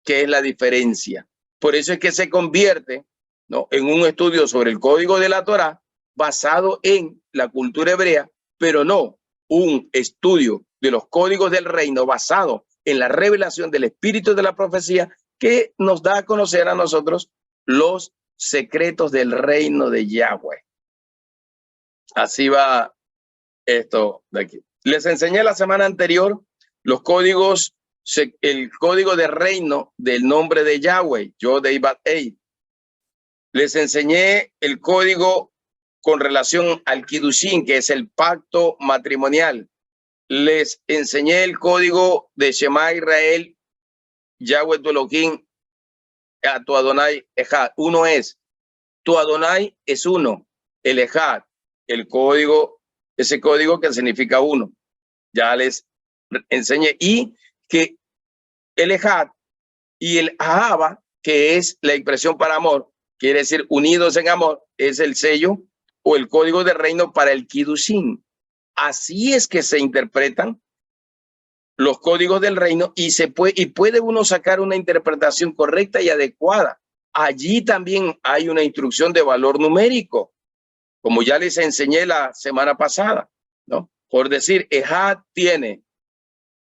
que es la diferencia. Por eso es que se convierte, ¿no?, en un estudio sobre el código de la Torá basado en la cultura hebrea, pero no un estudio de los códigos del reino basado en la revelación del espíritu de la profecía, que nos da a conocer a nosotros los secretos del reino de Yahweh. Así va esto de aquí. Les enseñé la semana anterior los códigos, el código de reino del nombre de Yahweh, Yod-Heh-Vav-Heh. Les enseñé el código con relación al Kiddushin, que es el pacto matrimonial. les enseñé el código de Shema Israel, Yahweh tu Elohim, a tu Adonai Ejad. Uno es, tu Adonai es uno, el Ejad, el código, ese código que significa uno. Ya les enseñé. Y que el Ejad y el Ahava, que es la expresión para amor, quiere decir unidos en amor, es el sello o el código de reino para el Kiddushin. Así es que se interpretan los códigos del reino y puede uno sacar una interpretación correcta y adecuada. Allí también hay una instrucción de valor numérico, como ya les enseñé la semana pasada, ¿no? Por decir, Ejad tiene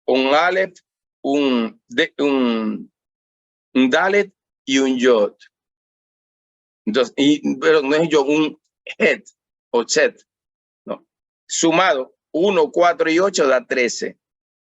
un Aleph, un Dalet y un Yod. Entonces, pero no es yo, un Het o Set, ¿no? Sumado, 1, 4 y 8 da 13.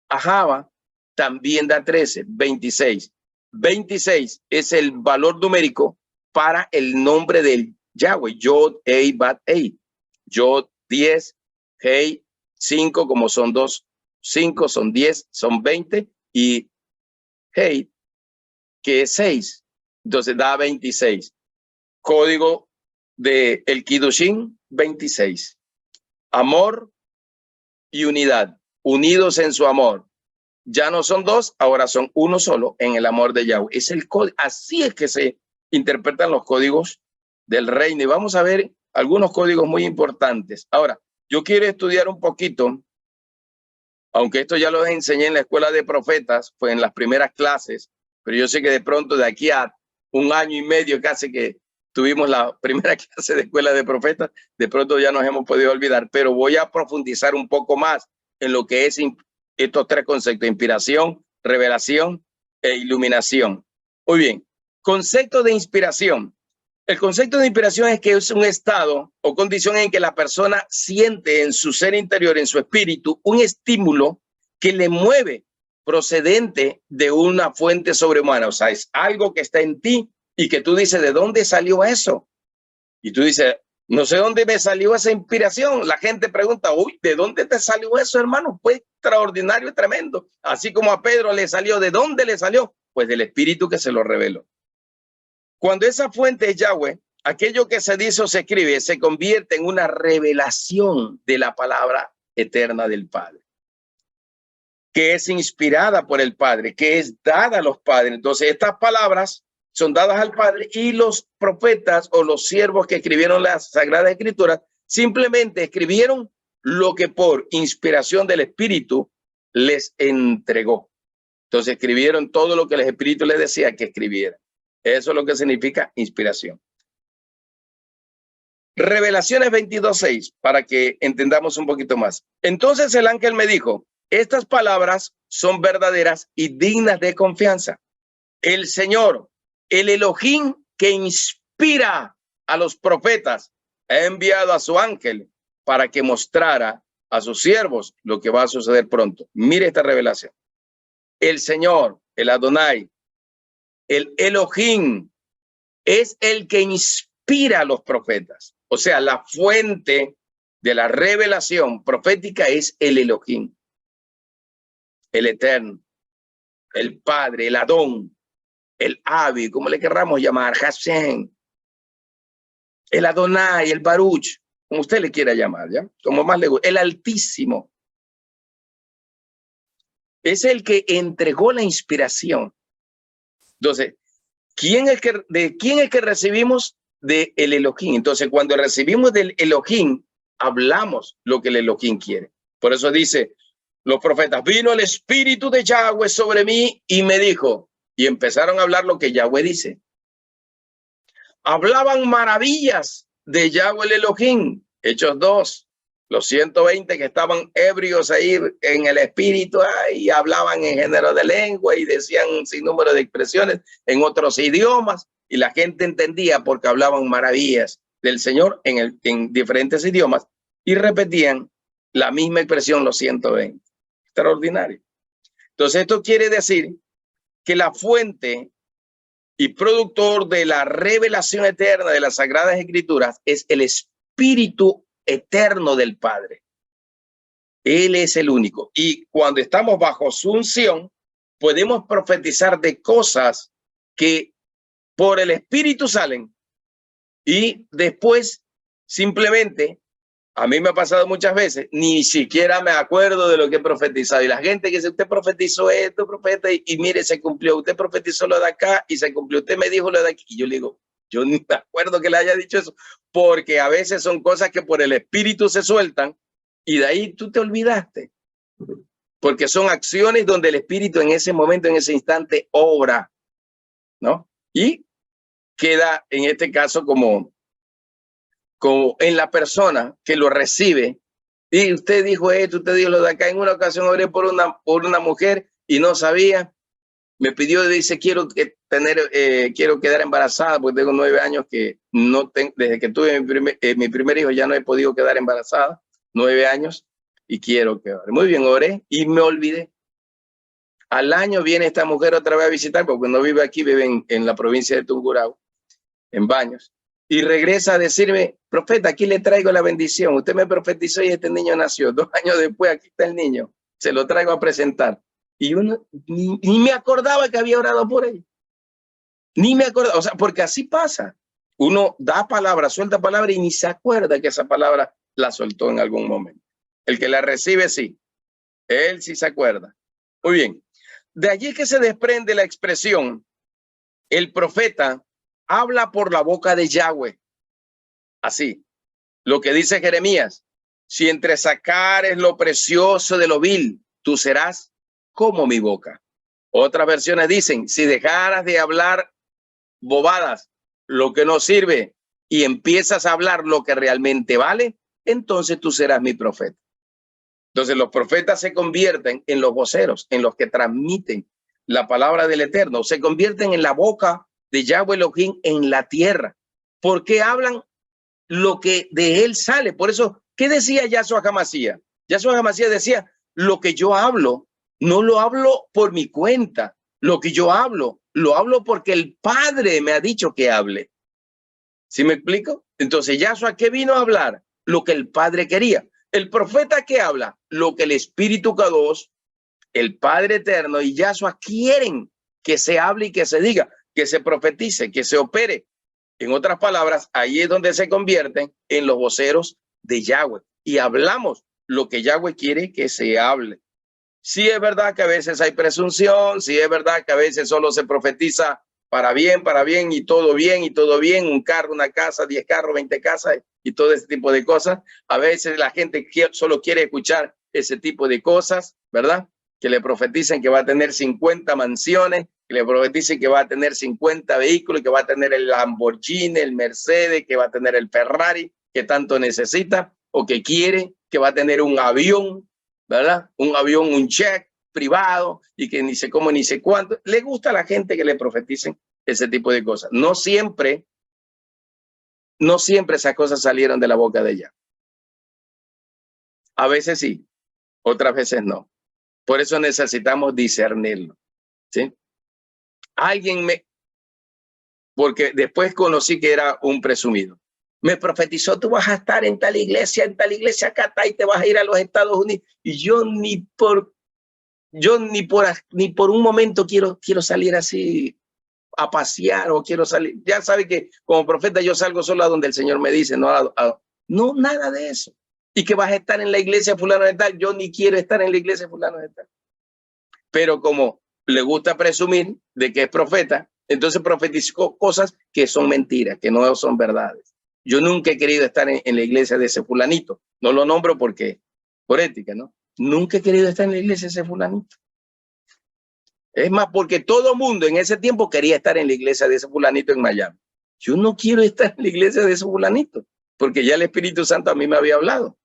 Ahava también da 13, 26. 26 es el valor numérico para el nombre del Yahweh, Yod, Ei, Bat, Ei. Yod, 10, Hei, 5, como son 2, 5, son 10, son 20, y Hei, que es 6, entonces da 26. Código de el Kiddushin, 26. Amor y unidad, unidos en su amor. Ya no son dos, ahora son uno solo en el amor de Yahweh. Es el código, así es que se interpretan los códigos del reino. Y vamos a ver algunos códigos muy importantes. Ahora, yo quiero estudiar un poquito, aunque esto ya lo enseñé en la escuela de profetas, fue en las primeras clases, pero yo sé que de pronto de aquí a un año y medio casi que tuvimos la primera clase de escuela de profetas, de pronto ya nos hemos podido olvidar, pero voy a profundizar un poco más en lo que es estos tres conceptos: inspiración, revelación e iluminación. Muy bien, concepto de inspiración. El concepto de inspiración es que es un estado o condición en que la persona siente en su ser interior, en su espíritu, un estímulo que le mueve procedente de una fuente sobrehumana. O sea, es algo que está en ti y que tú dices, ¿de dónde salió eso? Y tú dices, no sé dónde me salió esa inspiración. La gente pregunta, uy, ¿de dónde te salió eso, hermano? Fue extraordinario y tremendo. Así como a Pedro le salió, ¿de dónde le salió? Pues del Espíritu que se lo reveló. Cuando esa fuente es Yahweh, aquello que se dice o se escribe se convierte en una revelación de la palabra eterna del Padre, que es inspirada por el Padre, que es dada a los padres. Entonces, estas palabras son dadas al Padre y los profetas o los siervos que escribieron las Sagradas Escrituras simplemente escribieron lo que por inspiración del Espíritu les entregó. Entonces, escribieron todo lo que el Espíritu les decía que escribieran. Eso es lo que significa inspiración. Revelaciones 22:6, para que entendamos un poquito más. Entonces el ángel me dijo, estas palabras son verdaderas y dignas de confianza. El Señor, el Elohim que inspira a los profetas, ha enviado a su ángel para que mostrara a sus siervos lo que va a suceder pronto. Mire esta revelación. El Señor, el Adonai, el Elohim, es el que inspira a los profetas. O sea, la fuente de la revelación profética es el Elohim, el Eterno, el Padre, el Adón, el Abi, como le querramos llamar, Hashem, el Adonai, el Baruch, como usted le quiera llamar, ¿ya? Como más le gusta, el Altísimo. Es el que entregó la inspiración. Entonces, ¿de quién es que recibimos? De el Elohim. Entonces, cuando recibimos del Elohim, hablamos lo que el Elohim quiere. Por eso dice los profetas, vino el Espíritu de Yahweh sobre mí y me dijo, y empezaron a hablar lo que Yahweh dice. Hablaban maravillas de Yahweh el Elohim. Hechos 2. Los 120 que estaban ebrios ahí en el espíritu y hablaban en género de lengua y decían un sinnúmero de expresiones en otros idiomas y la gente entendía porque hablaban maravillas del Señor en diferentes idiomas y repetían la misma expresión los 120. Extraordinario. Entonces esto quiere decir que la fuente y productor de la revelación eterna de las Sagradas Escrituras es el Espíritu eterno del Padre. Él es el único. Y cuando estamos bajo su unción, podemos profetizar de cosas que por el Espíritu salen y después simplemente, a mí me ha pasado muchas veces, ni siquiera me acuerdo de lo que he profetizado. Y la gente que dice, usted profetizó esto, profeta, y mire, se cumplió. Usted profetizó lo de acá y se cumplió. Usted me dijo lo de aquí. Y yo le digo, yo ni me acuerdo que le haya dicho eso, porque a veces son cosas que por el Espíritu se sueltan y de ahí tú te olvidaste. Porque son acciones donde el Espíritu en ese momento, en ese instante, obra, ¿no? Y queda en este caso como en la persona que lo recibe. Y usted dijo esto, usted dijo lo de acá. En una ocasión oré por una mujer y no sabía. Me pidió, dice, quiero quedar embarazada, porque tengo 9 años que no tengo, desde que tuve mi primer hijo ya no he podido quedar embarazada, 9 años, y quiero quedar. Muy bien, oré y me olvidé. Al año viene esta mujer otra vez a visitar, porque no vive aquí, vive en la provincia de Tungurahua, en Baños, y regresa a decirme, profeta, aquí le traigo la bendición. Usted me profetizó y este niño nació. 2 años después, aquí está el niño. Se lo traigo a presentar. Y uno ni me acordaba que había orado por ella. Ni me acordaba, o sea, porque así pasa. Uno da palabra, suelta palabra y ni se acuerda que esa palabra la soltó en algún momento. El que la recibe, sí. Él sí se acuerda. Muy bien. De allí es que se desprende la expresión, el profeta habla por la boca de Yahweh. Así, lo que dice Jeremías, si entre sacares lo precioso de lo vil, tú serás como mi boca. Otras versiones dicen, si dejaras de hablar bobadas, lo que no sirve, y empiezas a hablar lo que realmente vale, entonces tú serás mi profeta. Entonces los profetas se convierten en los voceros, en los que transmiten la palabra del Eterno, se convierten en la boca de Yahweh Elohim en la tierra, porque hablan lo que de él sale. Por eso, ¿qué decía Yahshua HaMashiach? Yahshua HaMashiach decía, lo que yo hablo, no lo hablo por mi cuenta, lo que yo hablo, lo hablo porque el Padre me ha dicho que hable. ¿Sí me explico? Entonces, Yahshua, ¿qué vino a hablar? Lo que el Padre quería. El profeta, ¿qué habla? Lo que el Espíritu Kadosh, el Padre Eterno y Yahshua quieren que se hable y que se diga, que se profetice, que se opere. En otras palabras, ahí es donde se convierten en los voceros de Yahweh y hablamos lo que Yahweh quiere que se hable. Sí es verdad que a veces hay presunción, sí es verdad que a veces solo se profetiza para bien, y todo bien, un carro, una casa, 10 carros, 20 casas y todo ese tipo de cosas. A veces la gente solo quiere escuchar ese tipo de cosas, ¿verdad? Que le profeticen que va a tener 50 mansiones, que le profeticen que va a tener 50 vehículos, que va a tener el Lamborghini, el Mercedes, que va a tener el Ferrari que tanto necesita o que quiere, que va a tener un avión, ¿verdad? Un avión, un jet privado y que ni sé cómo ni sé cuánto. Le gusta a la gente que le profeticen ese tipo de cosas. No siempre esas cosas salieron de la boca de ella. A veces sí, otras veces no. Por eso necesitamos discernirlo, ¿sí? Porque después conocí que era un presumido. Me profetizó, tú vas a estar en tal iglesia acá, y te vas a ir a los Estados Unidos. Y yo ni por un momento quiero salir así a pasear o quiero salir. Ya sabe que como profeta yo salgo solo a donde el Señor me dice, no, nada de eso. Y que vas a estar en la iglesia fulano de tal, yo ni quiero estar en la iglesia fulano de tal. Pero como le gusta presumir de que es profeta, entonces profetizó cosas que son mentiras, que no son verdades. Yo nunca he querido estar en la iglesia de ese fulanito. No lo nombro porque, por ética, ¿no? Nunca he querido estar en la iglesia de ese fulanito. Es más, porque todo mundo en ese tiempo quería estar en la iglesia de ese fulanito en Miami. Yo no quiero estar en la iglesia de ese fulanito, porque ya el Espíritu Santo a mí me había hablado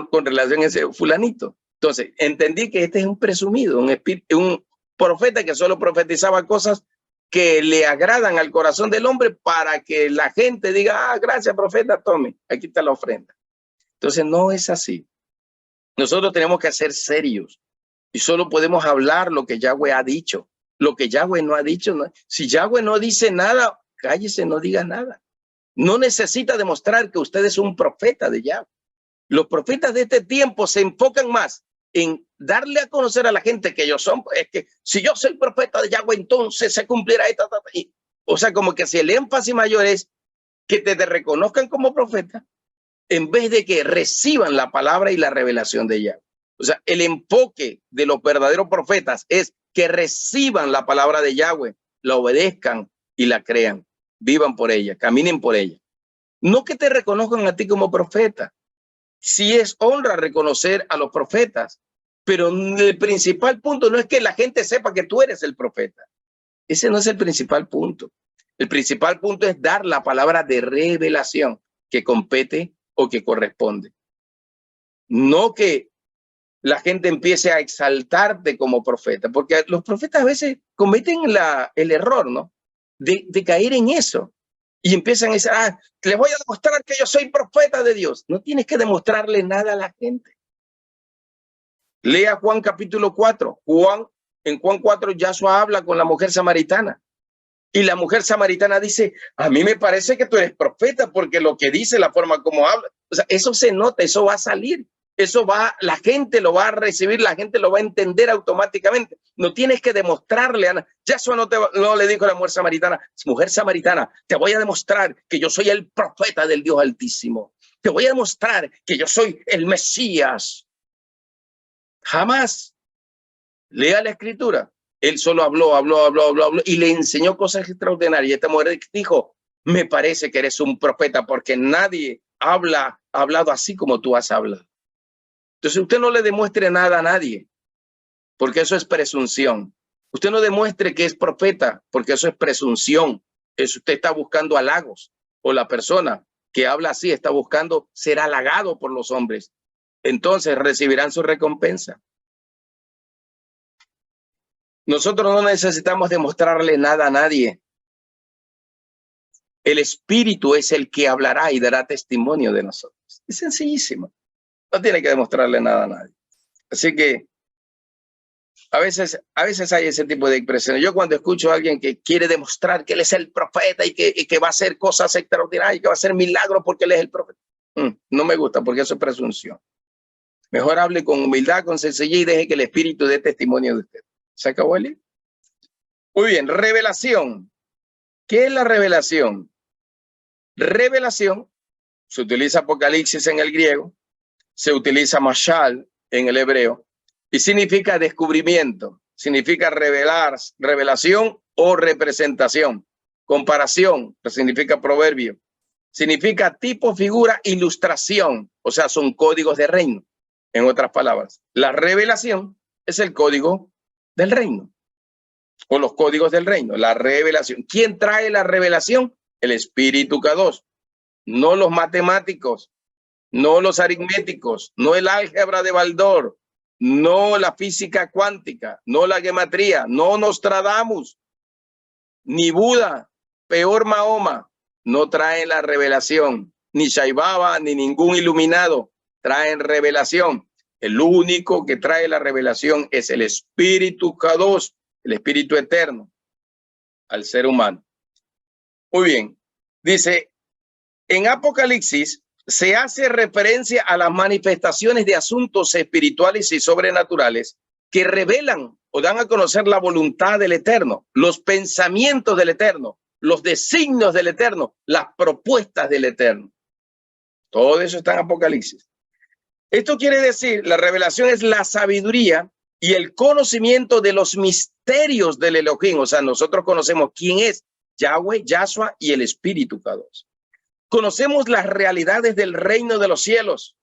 con relación a ese fulanito. Entonces, entendí que este es un presumido, un profeta que solo profetizaba cosas que le agradan al corazón del hombre para que la gente diga, gracias, profeta, tome, aquí está la ofrenda. Entonces, no es así. Nosotros tenemos que ser serios y solo podemos hablar lo que Yahweh ha dicho. Lo que Yahweh no ha dicho, no. Si Yahweh no dice nada, cállese, no diga nada. No necesita demostrar que usted es un profeta de Yahweh. Los profetas de este tiempo se enfocan más en darle a conocer a la gente que ellos son. Es que si yo soy profeta de Yahweh, entonces se cumplirá esta. O sea, como que si el énfasis mayor es que te reconozcan como profeta en vez de que reciban la palabra y la revelación de Yahweh. O sea, el enfoque de los verdaderos profetas es que reciban la palabra de Yahweh, la obedezcan y la crean, vivan por ella, caminen por ella. No que te reconozcan a ti como profeta. Sí es honra reconocer a los profetas, pero el principal punto no es que la gente sepa que tú eres el profeta. Ese no es el principal punto. El principal punto es dar la palabra de revelación que compete o que corresponde. No que la gente empiece a exaltarte como profeta, porque los profetas a veces cometen el error, ¿no? De caer en eso. Y empiezan a decir, les voy a demostrar que yo soy profeta de Dios. No tienes que demostrarle nada a la gente. Lea Juan capítulo 4. En Juan 4, Yahshua habla con la mujer samaritana. Y la mujer samaritana dice, a mí me parece que tú eres profeta, porque lo que dice, la forma como habla, o sea, eso se nota, eso va a salir. Eso la gente lo va a recibir, la gente lo va a entender automáticamente. No tienes que demostrarle a Yahshua no le dijo a la mujer samaritana, te voy a demostrar que yo soy el profeta del Dios Altísimo. Te voy a demostrar que yo soy el Mesías. Jamás. Lea la escritura. Él solo habló y le enseñó cosas extraordinarias. Y esta mujer dijo, me parece que eres un profeta porque nadie ha hablado así como tú has hablado. Entonces usted no le demuestre nada a nadie, porque eso es presunción. Usted no demuestre que es profeta, porque eso es presunción. Usted está buscando halagos, o la persona que habla así está buscando ser halagado por los hombres. Entonces recibirán su recompensa. Nosotros no necesitamos demostrarle nada a nadie. El Espíritu es el que hablará y dará testimonio de nosotros. Es sencillísimo. No tiene que demostrarle nada a nadie. Así que a veces hay ese tipo de expresiones. Yo cuando escucho a alguien que quiere demostrar que él es el profeta y que va a hacer cosas extraordinarias y que va a hacer milagros porque él es el profeta, no me gusta, porque eso es presunción. Mejor hable con humildad, con sencillez y deje que el Espíritu dé testimonio de usted. ¿Se acabó el libro? Muy bien, revelación. ¿Qué es la revelación? Revelación, se utiliza Apocalipsis en el griego, se utiliza Mashal en el hebreo, y significa descubrimiento, significa revelar, revelación o representación. Comparación, que significa proverbio, significa tipo, figura, ilustración, o sea, son códigos de reino. En otras palabras, la revelación es el código del reino, o los códigos del reino, la revelación. ¿Quién trae la revelación? El Espíritu Kadosh, no los matemáticos, no los aritméticos, no el álgebra de Baldor, no la física cuántica, no la gematría, no Nostradamus, ni Buda, peor Mahoma, no traen la revelación, ni Shaibaba, ni ningún iluminado traen revelación. El único que trae la revelación es el Espíritu Kadosh, el Espíritu Eterno, al ser humano. Muy bien, dice, en Apocalipsis se hace referencia a las manifestaciones de asuntos espirituales y sobrenaturales que revelan o dan a conocer la voluntad del Eterno, los pensamientos del Eterno, los designios del Eterno, las propuestas del Eterno. Todo eso está en Apocalipsis. Esto quiere decir, la revelación es la sabiduría y el conocimiento de los misterios del Elohim. O sea, nosotros conocemos quién es Yahweh, Yahshua y el Espíritu Kadosh. Conocemos las realidades del reino de los cielos,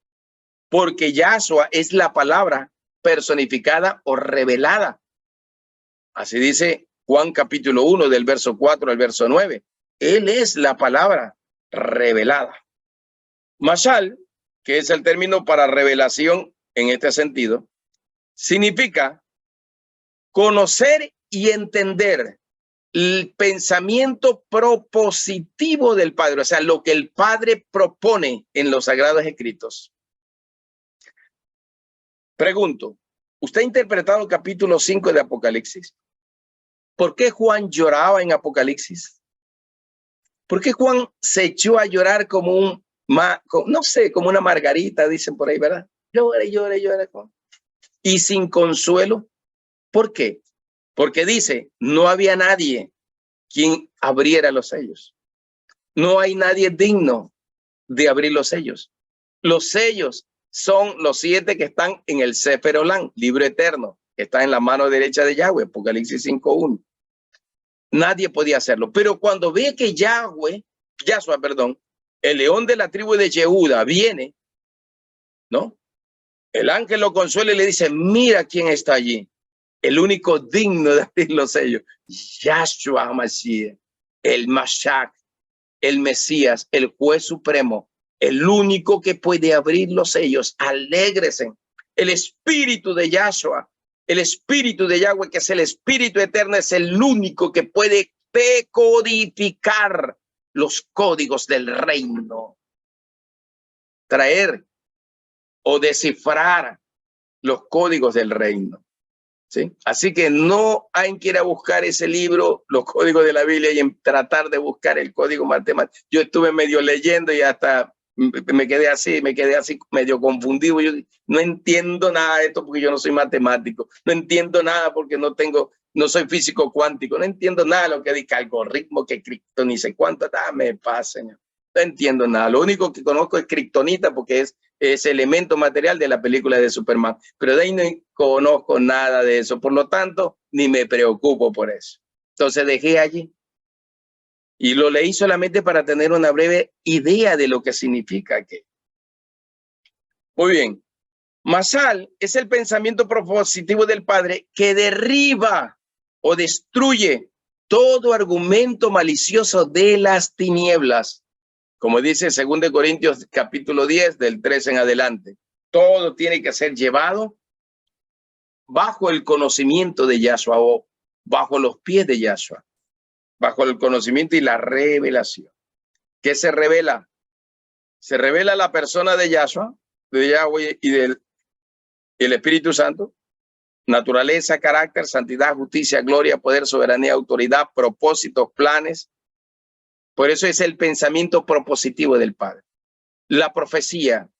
porque Yahshua es la palabra personificada o revelada. Así dice Juan capítulo 1 del verso 4 al verso 9. Él es la palabra revelada. Mashal, que es el término para revelación en este sentido, significa conocer y entender el pensamiento propositivo del Padre, o sea, lo que el Padre propone en los Sagrados Escritos. Pregunto, ¿usted ha interpretado el capítulo 5 de Apocalipsis? ¿Por qué Juan lloraba en Apocalipsis? ¿Por qué Juan se echó a llorar como no sé, como una margarita, dicen por ahí, ¿verdad? Llore, llore, llore. Y sin consuelo. ¿Por qué? Porque dice, no había nadie quien abriera los sellos. No hay nadie digno de abrir los sellos. Los sellos son los 7 que están en el Sefer Olam, libro eterno, que está en la mano derecha de Yahweh, Apocalipsis 5:1. Nadie podía hacerlo. Pero cuando ve que Yahshua, perdón, el león de la tribu de Yehuda viene, ¿no? El ángel lo consuela y le dice, mira quién está allí. El único digno de abrir los sellos. Yahshua HaMashiach, el Mashiach, el Mesías, el juez supremo, el único que puede abrir los sellos. Alégrese. El espíritu de Yahshua, el espíritu de Yahweh, que es el espíritu eterno, es el único que puede decodificar los códigos del reino. Traer o descifrar los códigos del reino. ¿Sí? Así que no hay que ir a buscar ese libro, los códigos de la Biblia, y en tratar de buscar el código matemático. Yo estuve medio leyendo y hasta me quedé así medio confundido. Yo no entiendo nada de esto porque yo no soy matemático. No entiendo nada porque no soy físico cuántico. No entiendo nada de lo que dice algoritmo, que cripto, ni sé cuánto. Me pasa, señor. No entiendo nada. Lo único que conozco es kriptonita porque es elemento material de la película de Superman, pero de ahí no conozco nada de eso, por lo tanto, ni me preocupo por eso. Entonces dejé allí y lo leí solamente para tener una breve idea de lo que significa aquello. Muy bien. Masal es el pensamiento propositivo del Padre que derriba o destruye todo argumento malicioso de las tinieblas. Como dice 2 Corintios capítulo 10, del 3 en adelante. Todo tiene que ser llevado bajo el conocimiento de Yahshua o bajo los pies de Yahshua. Bajo el conocimiento y la revelación. ¿Qué se revela? Se revela la persona de Yahshua, de Yahweh y del Espíritu Santo. Naturaleza, carácter, santidad, justicia, gloria, poder, soberanía, autoridad, propósitos, planes. Por eso es el pensamiento propositivo del Padre. La profecía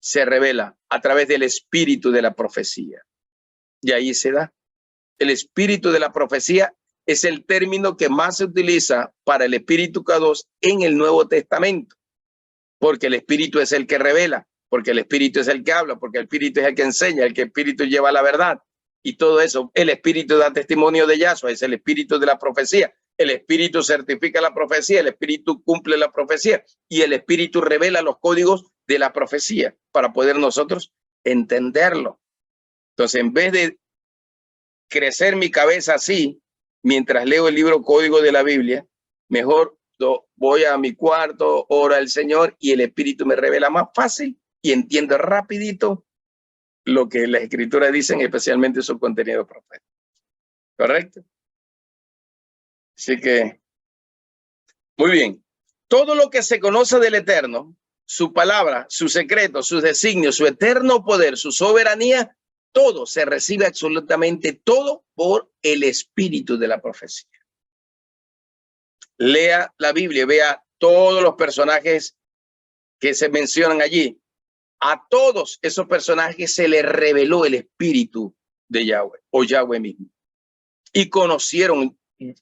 se revela a través del espíritu de la profecía. Y ahí se da. El espíritu de la profecía es el término que más se utiliza para el Espíritu Kadosh en el Nuevo Testamento. Porque el espíritu es el que revela, porque el espíritu es el que habla, porque el espíritu es el que enseña, el que espíritu lleva la verdad. Y todo eso, el espíritu da testimonio de Yahshua, es el espíritu de la profecía. El espíritu certifica la profecía, el espíritu cumple la profecía y el espíritu revela los códigos de la profecía para poder nosotros entenderlo. Entonces, en vez de crecer mi cabeza así, mientras leo el libro Código de la Biblia, mejor voy a mi cuarto, oro al Señor y el espíritu me revela más fácil y entiendo rapidito lo que las escrituras dicen, especialmente su contenido profético. ¿Correcto? Así que, muy bien. Todo lo que se conoce del Eterno, su palabra, su secreto, sus designios, su eterno poder, su soberanía, todo se recibe absolutamente todo por el espíritu de la profecía. Lea la Biblia, vea todos los personajes que se mencionan allí. A todos esos personajes se les reveló el espíritu de Yahweh o Yahweh mismo. Y conocieron,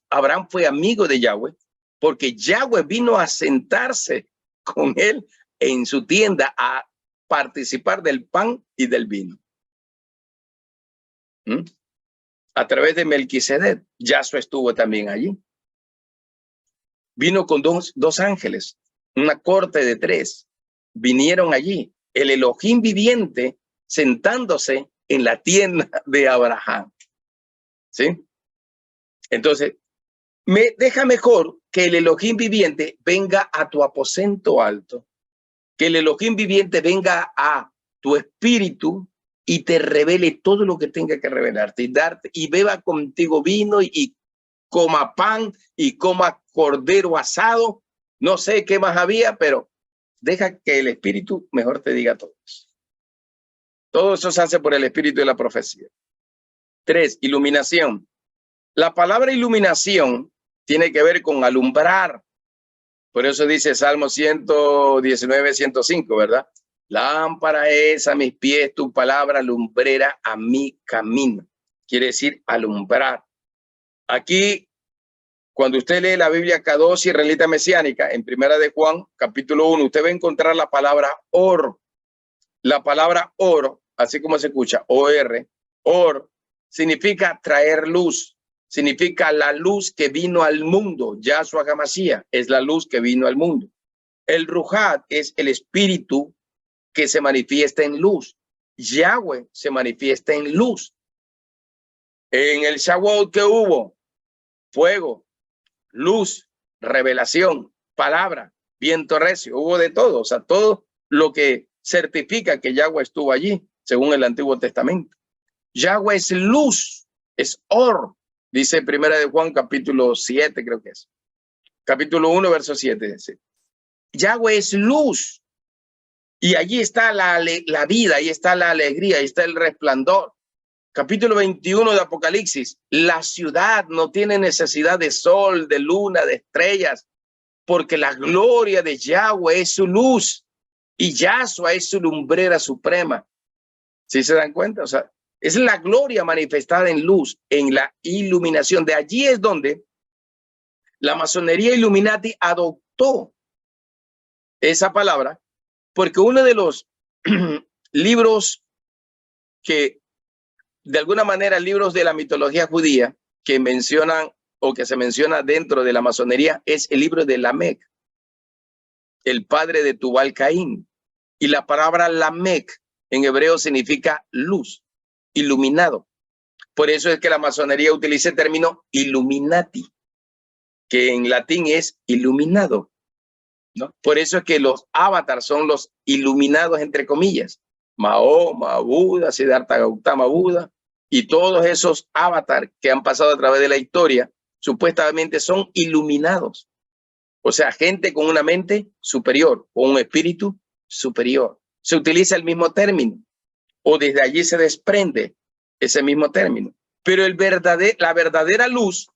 Abraham fue amigo de Yahweh porque Yahweh vino a sentarse con él en su tienda a participar del pan y del vino. A través de Melquisedec, Yahshua estuvo también allí. Vino con dos ángeles, una corte de 3. Vinieron allí. El Elohim viviente sentándose en la tienda de Abraham. ¿Sí? Entonces, me deja mejor que el Elohim viviente venga a tu aposento alto, que el Elohim viviente venga a tu espíritu y te revele todo lo que tenga que revelarte y darte y beba contigo vino y coma pan y coma cordero asado. No sé qué más había, pero deja que el espíritu mejor te diga todo eso. Todo eso se hace por el espíritu de la profecía. 3, iluminación. La palabra iluminación tiene que ver con alumbrar, Por eso dice Salmo 119, 105, ¿verdad? Lámpara es a mis pies tu palabra, lumbrera a mi camino. Quiere decir alumbrar. Aquí, cuando usted lee la Biblia K2 israelita mesiánica, en Primera de Juan, capítulo 1, usted va a encontrar la palabra or. La palabra or, así como se escucha, O-R, or, significa traer luz. Significa la luz que vino al mundo. Yahshua HaMashiach es la luz que vino al mundo. El Ruhat es el espíritu que se manifiesta en luz. Yahweh se manifiesta en luz. En el Shavuot que hubo, fuego, luz, revelación, palabra, viento recio, hubo de todo. O sea, todo lo que certifica que Yahweh estuvo allí, según el Antiguo Testamento. Yahweh es luz, es or. Dice Primera de Juan, capítulo 7, creo que es. Capítulo 1, verso 7. Dice, Yahweh es luz. Y allí está la vida, ahí está la alegría, ahí está el resplandor. Capítulo 21 de Apocalipsis. La ciudad no tiene necesidad de sol, de luna, de estrellas, porque la gloria de Yahweh es su luz y Yahshua es su lumbrera suprema. ¿Sí se dan cuenta? O sea, es la gloria manifestada en luz, en la iluminación. De allí es donde la masonería Illuminati adoptó esa palabra, porque uno de los libros que, de alguna manera, libros de la mitología judía que mencionan o que se menciona dentro de la masonería es el libro de Lamec, el padre de Tubal Caín. Y la palabra Lamec en hebreo significa luz, iluminado. Por eso es que la masonería utiliza el término Illuminati, que en latín es iluminado, ¿no? Por eso es que los avatars son los iluminados, entre comillas. Mahoma, Buda, Siddhartha Gautama, Buda, y todos esos avatars que han pasado a través de la historia, supuestamente son iluminados. O sea, gente con una mente superior, con un espíritu superior. Se utiliza el mismo término, o desde allí se desprende ese mismo término. Pero la verdadera luz,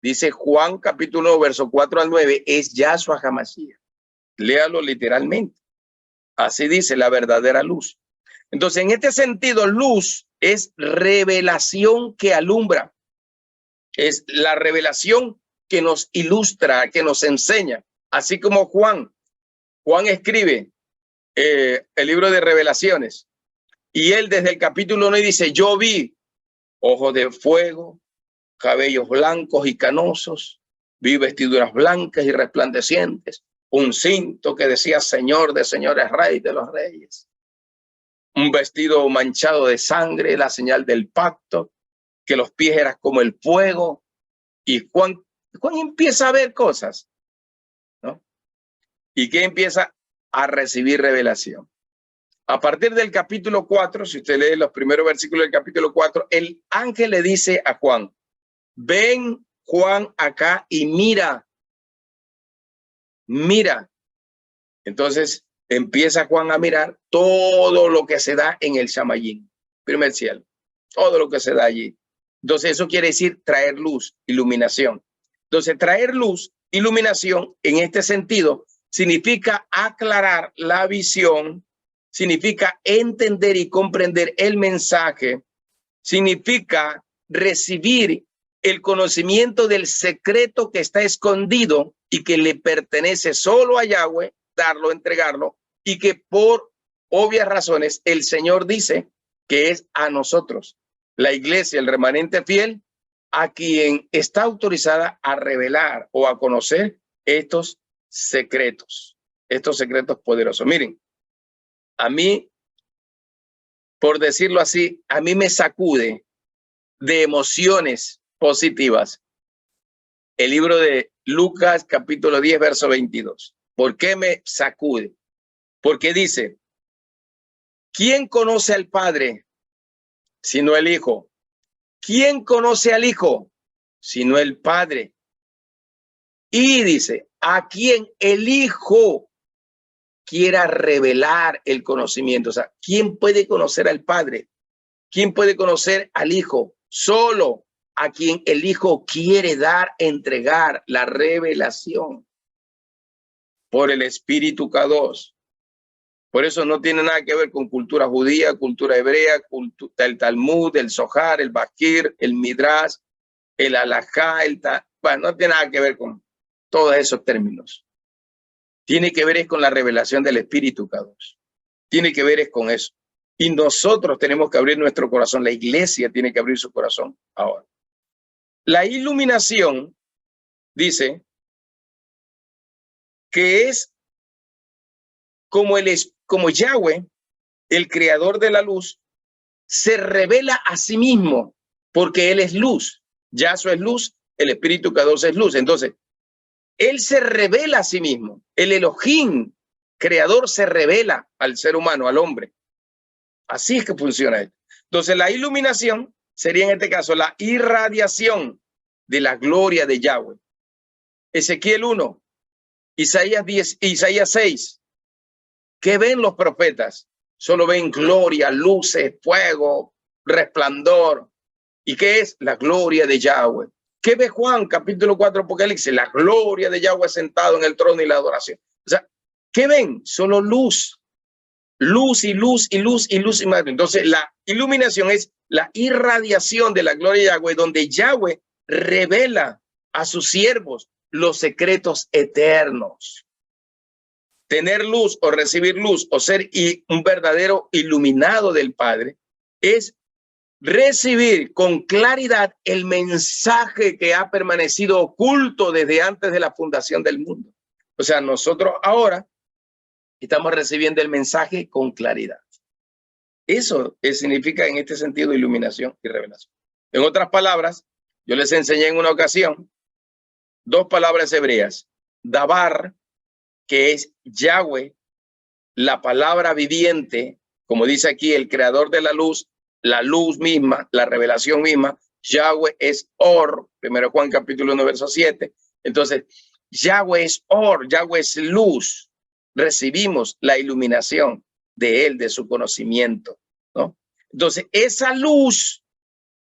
dice Juan capítulo 1, verso 4 al 9, es Yahshua HaMashiach. Léalo literalmente. Así dice la verdadera luz. Entonces, en este sentido, luz es revelación que alumbra. Es la revelación que nos ilustra, que nos enseña. Así como Juan escribe el libro de Revelaciones. Y él desde el capítulo 1 dice, yo vi ojos de fuego, cabellos blancos y canosos, vi vestiduras blancas y resplandecientes, un cinto que decía Señor de señores, Rey de los reyes, un vestido manchado de sangre, la señal del pacto, que los pies eran como el fuego. Y Juan empieza a ver cosas, ¿no? Y que empieza a recibir revelación. A partir del capítulo 4, si usted lee los primeros versículos del capítulo 4, el ángel le dice a Juan, ven Juan acá y mira. Entonces empieza Juan a mirar todo lo que se da en el Shamayim, primer cielo, todo lo que se da allí. Entonces eso quiere decir traer luz, iluminación. Entonces traer luz, iluminación, en este sentido, significa aclarar la visión, significa entender y comprender el mensaje, significa recibir el conocimiento del secreto que está escondido y que le pertenece solo a Yahweh, darlo, entregarlo, y que por obvias razones el Señor dice que es a nosotros, la iglesia, el remanente fiel, a quien está autorizada a revelar o a conocer estos secretos poderosos. Miren, a mí, por decirlo así, a mí me sacude de emociones positivas el libro de Lucas capítulo 10 verso 22. ¿Por qué me sacude? Porque dice, ¿quién conoce al Padre sino el Hijo? ¿Quién conoce al Hijo sino el Padre? Y dice, a quien el Hijo quiera revelar el conocimiento. O sea, ¿quién puede conocer al Padre? ¿Quién puede conocer al Hijo? Solo a quien el Hijo quiere dar, entregar la revelación. por el Espíritu Kadosh. Por eso no tiene nada que ver con cultura judía, cultura hebrea, el Talmud, el Zohar, el Bakir, el Midrash, el Halajá, bueno, no tiene nada que ver con todos esos términos. Tiene que ver es con la revelación del Espíritu Kadosh. Tiene que ver es con eso. Y nosotros tenemos que abrir nuestro corazón. La iglesia tiene que abrir su corazón ahora. La iluminación dice que es como Yahweh, el creador de la luz, se revela a sí mismo porque él es luz. Yahshua es luz, el Espíritu Kadosh es luz. Entonces, él se revela a sí mismo. El Elohim, creador, se revela al ser humano, al hombre. Así es que funciona esto. Entonces, la iluminación sería en este caso la irradiación de la gloria de Yahweh. Ezequiel 1, Isaías 10, Isaías 6. ¿Qué ven los profetas? Solo ven gloria, luces, fuego, resplandor. ¿Y qué es? La gloria de Yahweh. ¿Qué ve Juan, capítulo 4, Apocalipsis? La gloria de Yahweh sentado en el trono y la adoración. O sea, ¿qué ven? Solo luz. Luz y luz y luz y luz y más. Entonces, la iluminación es la irradiación de la gloria de Yahweh, donde Yahweh revela a sus siervos los secretos eternos. Tener luz o recibir luz o ser un verdadero iluminado del Padre es recibir con claridad el mensaje que ha permanecido oculto desde antes de la fundación del mundo. O sea, nosotros ahora estamos recibiendo el mensaje con claridad. Eso significa en este sentido iluminación y revelación. En otras palabras, yo les enseñé en una ocasión dos palabras hebreas. Dabar, que es Yahweh, la palabra viviente, como dice aquí el creador de la luz misma, la revelación misma. Yahweh es Or, 1 Juan capítulo 1 verso 7. Entonces, Yahweh es Or, Yahweh es luz. Recibimos la iluminación de él, de su conocimiento, ¿no? Entonces, esa luz,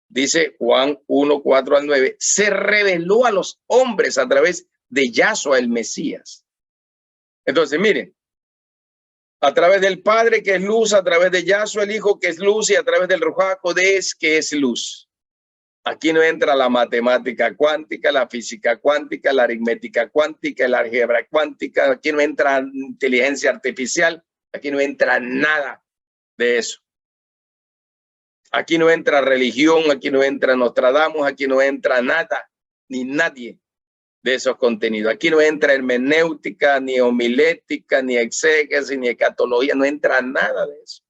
dice Juan 1, 4 al 9, se reveló a los hombres a través de Yahshua el Mesías. Entonces, miren, a través del Padre, que es luz, a través de Yahshua el Hijo, que es luz, y a través del Ruach HaKodesh, que es luz. Aquí no entra la matemática cuántica, la física cuántica, la aritmética cuántica, la álgebra cuántica. Aquí no entra inteligencia artificial. Aquí no entra nada de eso. Aquí no entra religión, aquí no entra Nostradamus, aquí no entra nada, ni nadie de esos contenidos. Aquí no entra hermenéutica, ni homilética, ni exégesis, ni escatología, no entra nada de eso.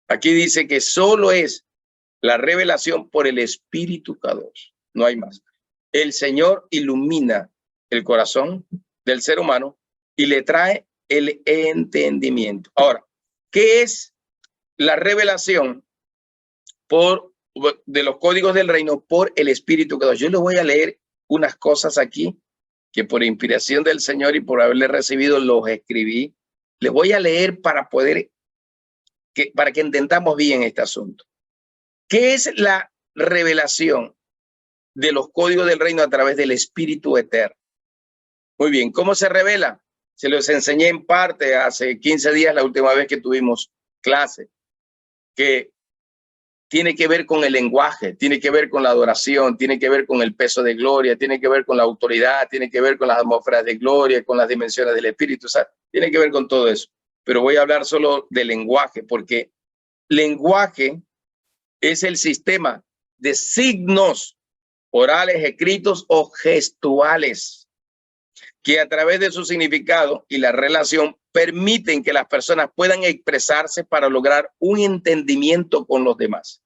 Aquí dice que solo es la revelación por el Espíritu Kadosh, no hay más. El Señor ilumina el corazón del ser humano y le trae el entendimiento. Ahora, ¿qué es la revelación de los códigos del reino por el Espíritu Kadosh? Yo les voy a leer unas cosas aquí que por inspiración del Señor y por haberle recibido los escribí. Les voy a leer para que entendamos bien este asunto. ¿Qué es la revelación de los códigos del reino a través del Espíritu eterno? Muy bien, ¿cómo se revela? Se los enseñé en parte hace 15 días, la última vez que tuvimos clase, que tiene que ver con el lenguaje, tiene que ver con la adoración, tiene que ver con el peso de gloria, tiene que ver con la autoridad, tiene que ver con las atmósferas de gloria, con las dimensiones del Espíritu, o sea, tiene que ver con todo eso. Pero voy a hablar solo del lenguaje, porque lenguaje es el sistema de signos orales, escritos o gestuales que a través de su significado y la relación permiten que las personas puedan expresarse para lograr un entendimiento con los demás.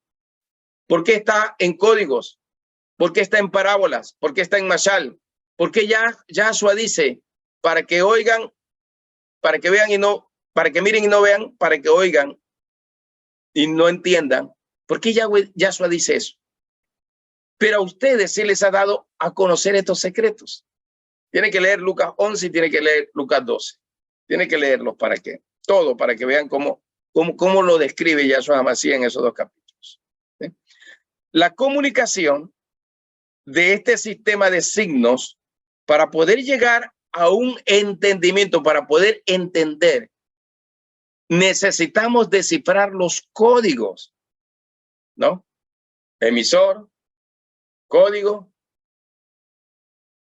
¿Por qué está en códigos? ¿Por qué está en parábolas? ¿Por qué está en mashal? ¿Por qué Yahshua dice para que oigan, para que vean y no, para que miren y no vean, para que oigan y no entiendan? ¿Por qué Yahshua dice eso? Pero a ustedes sí les ha dado a conocer estos secretos. Tiene que leer Lucas 11 y tiene que leer Lucas 12. Tiene que leerlos para que, todo, para que vean cómo lo describe Yahshua HaMashiach en esos dos capítulos. ¿Sí? La comunicación de este sistema de signos para poder llegar a un entendimiento. Para poder entender, necesitamos descifrar los códigos, ¿no? Emisor, código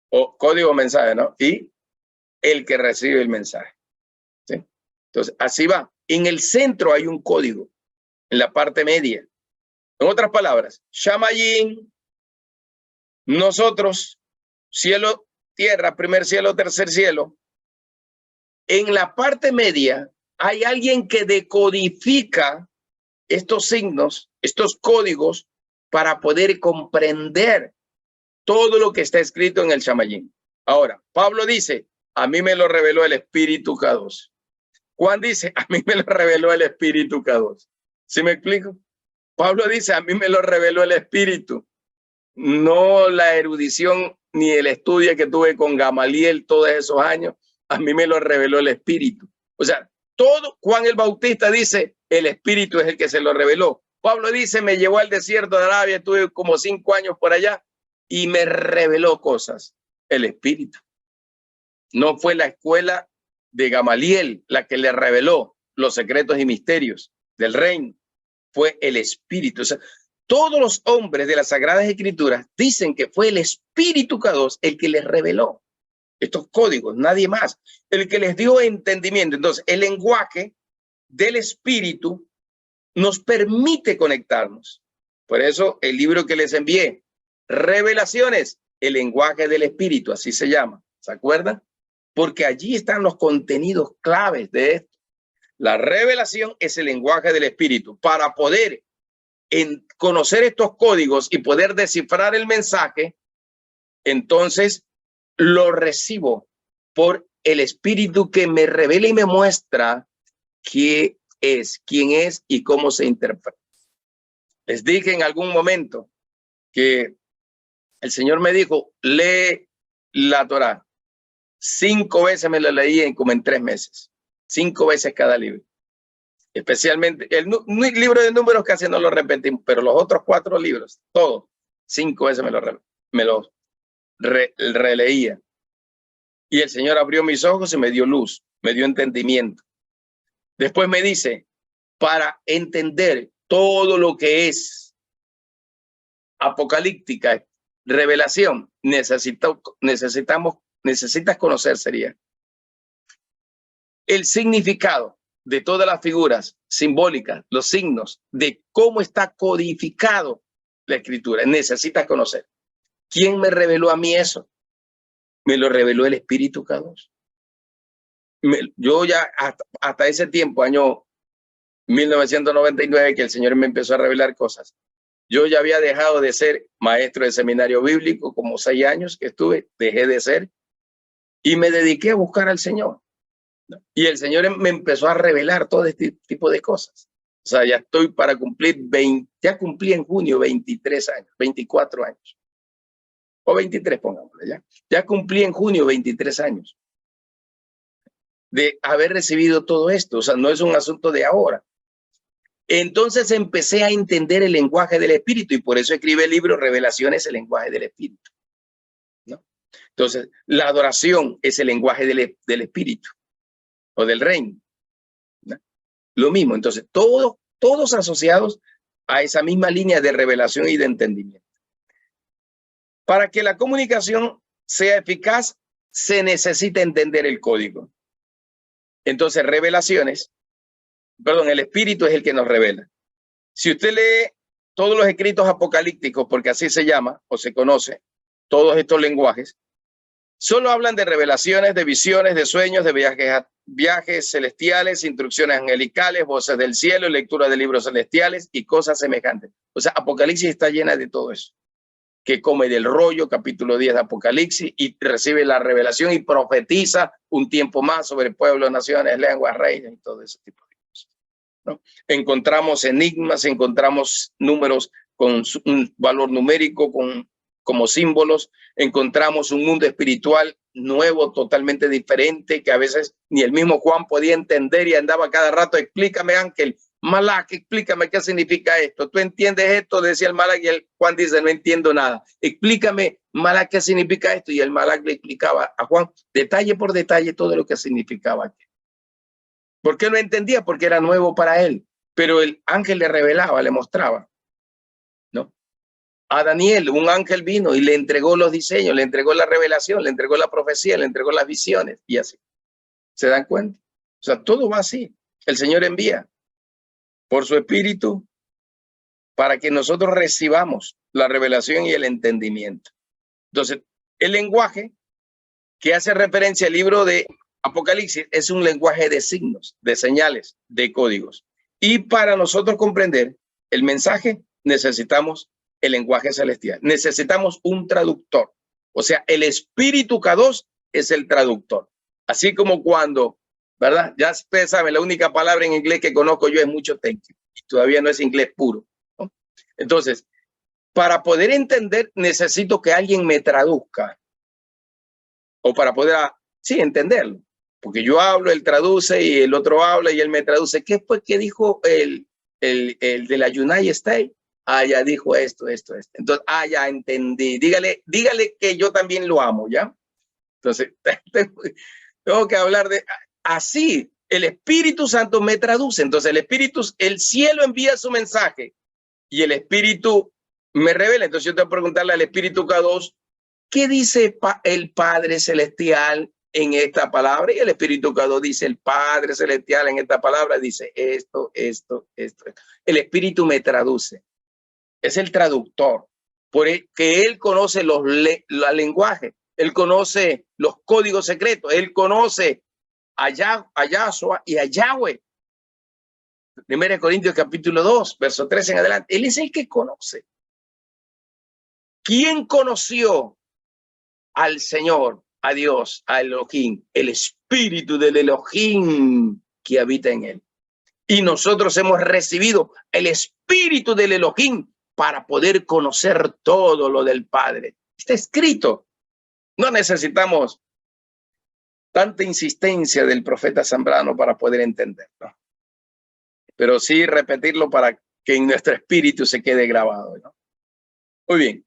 o código mensaje, ¿no? Y el que recibe el mensaje, ¿sí? Entonces, así va. En el centro hay un código, en la parte media. En otras palabras, Shamayim, nosotros, cielo, tierra, primer cielo, tercer cielo. En la parte media hay alguien que decodifica estos signos, estos códigos, para poder comprender todo lo que está escrito en el Shamayim. Ahora, Pablo dice, a mí me lo reveló el Espíritu K2. Juan dice, a mí me lo reveló el Espíritu K2. ¿Sí me explico? Pablo dice, a mí me lo reveló el Espíritu. No la erudición ni el estudio que tuve con Gamaliel todos esos años, a mí me lo reveló el Espíritu. O sea, todo, Juan el Bautista dice, el Espíritu es el que se lo reveló. Pablo dice, me llevó al desierto de Arabia, estuve como 5 años por allá y me reveló cosas. El Espíritu. No fue la escuela de Gamaliel la que le reveló los secretos y misterios del reino. Fue el Espíritu. O sea, todos los hombres de las Sagradas Escrituras dicen que fue el Espíritu K2 el que les reveló estos códigos, nadie más, el que les dio entendimiento. Entonces, el lenguaje del Espíritu nos permite conectarnos. Por eso, el libro que les envié, Revelaciones, el lenguaje del Espíritu, así se llama. ¿Se acuerdan? Porque allí están los contenidos claves de esto. La revelación es el lenguaje del Espíritu. Para poder conocer estos códigos y poder descifrar el mensaje, entonces lo recibo por el Espíritu que me revela y me muestra quién es y cómo se interpreta. Les dije en algún momento que el Señor me dijo, lee la Torá. 5 veces me la leí como en 3 meses. 5 veces cada libro. Especialmente el libro de números casi no lo repetimos, pero los otros 4 libros, todos, 5 veces me los releía. Y el Señor abrió mis ojos y me dio luz, me dio entendimiento. Después me dice, para entender todo lo que es apocalíptica, revelación, necesitas conocer, sería el significado de todas las figuras simbólicas, los signos, de cómo está codificado la escritura. Necesitas conocer. ¿Quién me reveló a mí eso? Me lo reveló el Espíritu K2. Yo ya hasta ese tiempo, año 1999, que el Señor me empezó a revelar cosas, yo ya había dejado de ser maestro de seminario bíblico, como 6 años que estuve, dejé de ser, y me dediqué a buscar al Señor. Y el Señor me empezó a revelar todo este tipo de cosas. O sea, ya estoy para cumplir ya cumplí en junio 23 años, 24 años. O 23, pongámosle ya. Ya cumplí en junio 23 años de haber recibido todo esto. O sea, no es un asunto de ahora. Entonces empecé a entender el lenguaje del Espíritu y por eso escribe el libro Revelaciones, el lenguaje del Espíritu, ¿no? Entonces, la adoración es el lenguaje del Espíritu o del reino, ¿no? Lo mismo. Entonces, todos asociados a esa misma línea de revelación y de entendimiento. Para que la comunicación sea eficaz, se necesita entender el código. Entonces, el Espíritu es el que nos revela. Si usted lee todos los escritos apocalípticos, porque así se llama o se conoce, todos estos lenguajes, solo hablan de revelaciones, de visiones, de sueños, de viajes celestiales, instrucciones angelicales, voces del cielo, lectura de libros celestiales y cosas semejantes. O sea, Apocalipsis está llena de todo eso. Que come del rollo, capítulo 10 de Apocalipsis, y recibe la revelación y profetiza un tiempo más sobre pueblos, naciones, lenguas, reinos y todo ese tipo de cosas, ¿no? Encontramos enigmas, encontramos números con un valor numérico, como símbolos, encontramos un mundo espiritual nuevo, totalmente diferente, que a veces ni el mismo Juan podía entender y andaba cada rato, explícame, ángel, Malak, explícame qué significa esto. ¿Tú entiendes esto? Decía el Malak, y el Juan dice, no entiendo nada. Explícame, Malak, qué significa esto. Y el Malak le explicaba a Juan detalle por detalle todo lo que significaba. ¿Por qué no entendía? Porque era nuevo para él. Pero el ángel le revelaba, le mostraba, ¿no? A Daniel, un ángel vino y le entregó los diseños, le entregó la revelación, le entregó la profecía, le entregó las visiones y así. ¿Se dan cuenta? O sea, todo va así. El Señor envía por su espíritu para que nosotros recibamos la revelación y el entendimiento. Entonces, el lenguaje que hace referencia al libro de Apocalipsis es un lenguaje de signos, de señales, de códigos. Y para nosotros comprender el mensaje necesitamos el lenguaje celestial. Necesitamos un traductor. O sea, el Espíritu K2 es el traductor. Así como cuando, ¿verdad? Ya ustedes saben, la única palabra en inglés que conozco yo es mucho thank you. Y todavía no es inglés puro, ¿no? Entonces, para poder entender, necesito que alguien me traduzca. O para poder, sí, entenderlo. Porque yo hablo, él traduce y el otro habla y él me traduce. ¿Qué fue que dijo el de la United States? Ah, ya dijo esto. Entonces, ya entendí. Dígale que yo también lo amo, ¿ya? Entonces, tengo que hablar de así. El Espíritu Santo me traduce. Entonces, el cielo envía su mensaje y el Espíritu me revela. Entonces, yo tengo que preguntarle al Espíritu K2, ¿qué dice el Padre Celestial en esta palabra? Y el Espíritu K2 dice, el Padre Celestial en esta palabra dice esto. El Espíritu me traduce. Es el traductor, porque él conoce los lenguajes, él conoce los códigos secretos, él conoce a Yahshua y a Yahweh. 1 Corintios capítulo 2, verso 13 en adelante. Él es el que conoce. ¿Quién conoció al Señor, a Dios, a Elohim? El espíritu del Elohim que habita en él. Y nosotros hemos recibido el espíritu del Elohim para poder conocer todo lo del Padre. Está escrito. No necesitamos tanta insistencia del profeta Zambrano para poder entenderlo, pero sí repetirlo para que en nuestro espíritu se quede grabado, ¿no? Muy bien.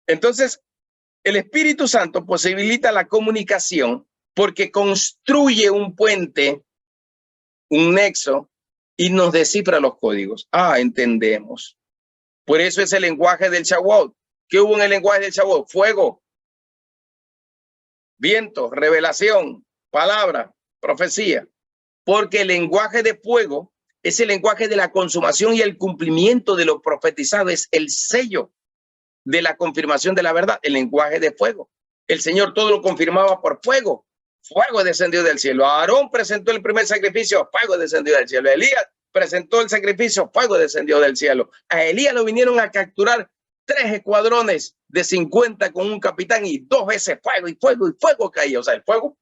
Entonces, el Espíritu Santo posibilita la comunicación porque construye un puente, un nexo, y nos descifra los códigos. Entendemos. Por eso es el lenguaje del Shavuot. ¿Qué hubo en el lenguaje del Shavuot? Fuego, viento, revelación, palabra, profecía. Porque el lenguaje de fuego es el lenguaje de la consumación y el cumplimiento de lo profetizado. Es el sello de la confirmación de la verdad, el lenguaje de fuego. El Señor todo lo confirmaba por fuego. Fuego descendió del cielo. Aarón presentó el primer sacrificio, fuego descendió del cielo. Elías presentó el sacrificio, fuego descendió del cielo. A Elías lo vinieron a capturar 3 escuadrones de 50 con un capitán y 2 veces fuego y fuego y fuego caía. O sea, el fuego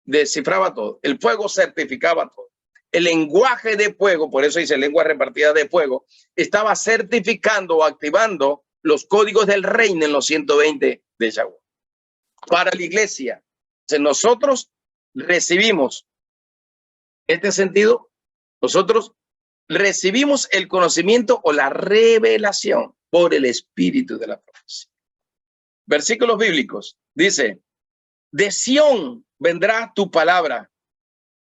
descifraba todo. El fuego certificaba todo. El lenguaje de fuego, por eso dice lengua repartida de fuego, estaba certificando o activando los códigos del reino en los 120 de Shavuot. Para la iglesia, nosotros recibimos este sentido, nosotros recibimos el conocimiento o la revelación por el espíritu de la profecía. Versículos bíblicos, dice, de Sión vendrá tu palabra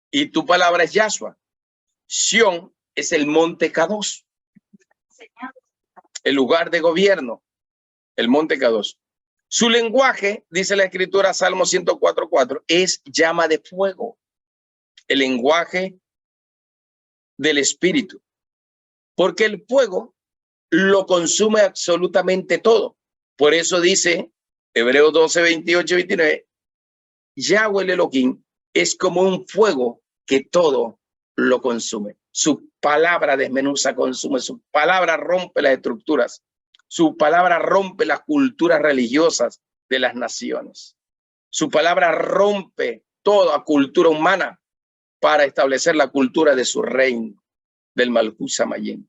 y tu palabra es Yahshua. Sión es el monte K2, el lugar de gobierno, el monte K2. Su lenguaje, dice la escritura, Salmo 104:4, es llama de fuego, el lenguaje del espíritu, porque el fuego lo consume absolutamente todo. Por eso dice Hebreos 12, 28, 29, Yahweh el Elohim es como un fuego que todo lo consume. Su palabra desmenuza, consume, su palabra rompe las estructuras. Su palabra rompe las culturas religiosas de las naciones. Su palabra rompe toda cultura humana para establecer la cultura de su reino, del Malhut Shamayim.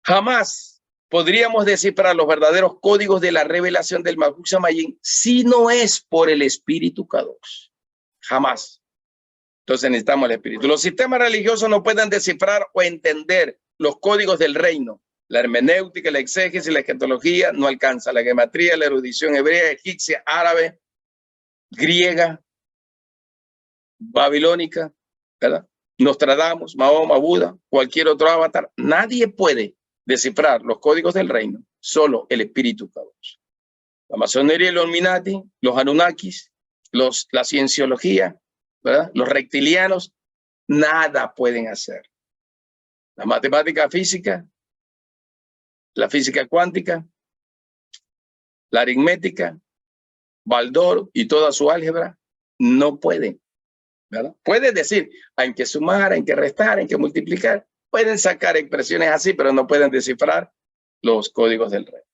Jamás podríamos descifrar los verdaderos códigos de la revelación del Malhut Shamayim si no es por el Espíritu K2. Jamás. Entonces necesitamos el espíritu. Los sistemas religiosos no pueden descifrar o entender los códigos del reino. La hermenéutica, la exégesis, la escatología no alcanza. La gematría, la erudición hebrea, egipcia, árabe, griega, babilónica, ¿verdad? Nostradamus, Mahoma, Buda, cualquier otro avatar. Nadie puede descifrar los códigos del reino, solo el espíritu Kadosh. La masonería y los Illuminati, los Anunnakis, la cienciología, ¿verdad? Los reptilianos, nada pueden hacer. La matemática física, la física cuántica, la aritmética, Baldor y toda su álgebra, no pueden, ¿verdad? Pueden decir, hay que sumar, hay que restar, hay que multiplicar. Pueden sacar expresiones así, pero no pueden descifrar los códigos del reino.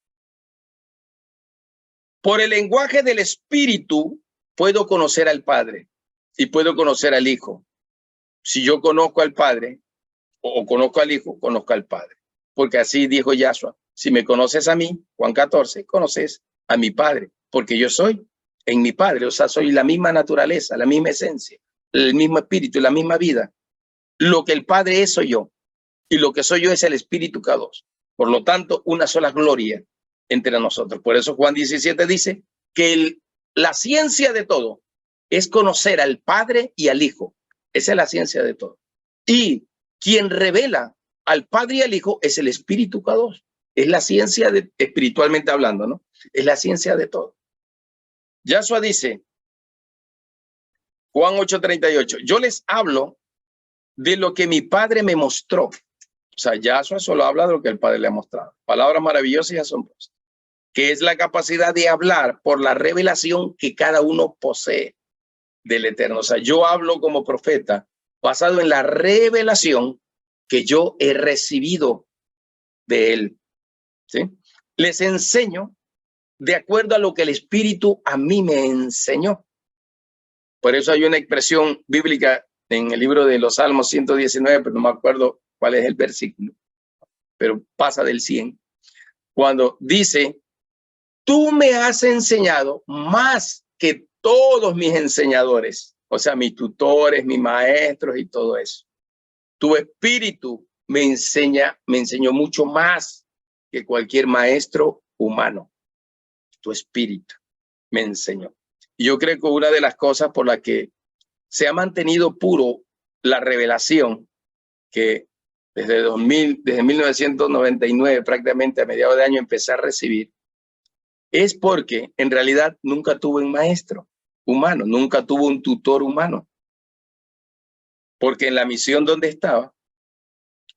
Por el lenguaje del espíritu, puedo conocer al Padre y puedo conocer al Hijo. Si yo conozco al Padre o conozco al Hijo, conozco al Padre. Porque así dijo Yahshua, si me conoces a mí, Juan 14, conoces a mi Padre, porque yo soy en mi Padre, o sea, soy la misma naturaleza, la misma esencia, el mismo espíritu, la misma vida. Lo que el Padre es, soy yo, y lo que soy yo es el Espíritu Kadosh. Por lo tanto, una sola gloria entre nosotros. Por eso Juan 17 dice que la ciencia de todo es conocer al Padre y al Hijo. Esa es la ciencia de todo. Y quien revela al Padre y al Hijo es el Espíritu Kadosh. Es la ciencia de, espiritualmente hablando, ¿no? Es la ciencia de todo. Yahshua dice, Juan 8:38, yo les hablo de lo que mi Padre me mostró. O sea, Yahshua solo habla de lo que el Padre le ha mostrado. Palabras maravillosas y asombrosas. Que es la capacidad de hablar por la revelación que cada uno posee del Eterno. O sea, yo hablo como profeta basado en la revelación que yo he recibido de él. ¿Sí? Les enseño de acuerdo a lo que el Espíritu a mí me enseñó. Por eso hay una expresión bíblica en el libro de los Salmos 119, pero no me acuerdo cuál es el versículo, pero pasa del 100, cuando dice, tú me has enseñado más que todos mis enseñadores, o sea, mis tutores, mis maestros y todo eso. Tu espíritu me enseñó mucho más que cualquier maestro humano. Tu espíritu me enseñó. Y yo creo que una de las cosas por las que se ha mantenido puro la revelación, que desde 1999 prácticamente a mediados de año empecé a recibir, es porque en realidad nunca tuve un maestro humano, nunca tuve un tutor humano. Porque en la misión donde estaba,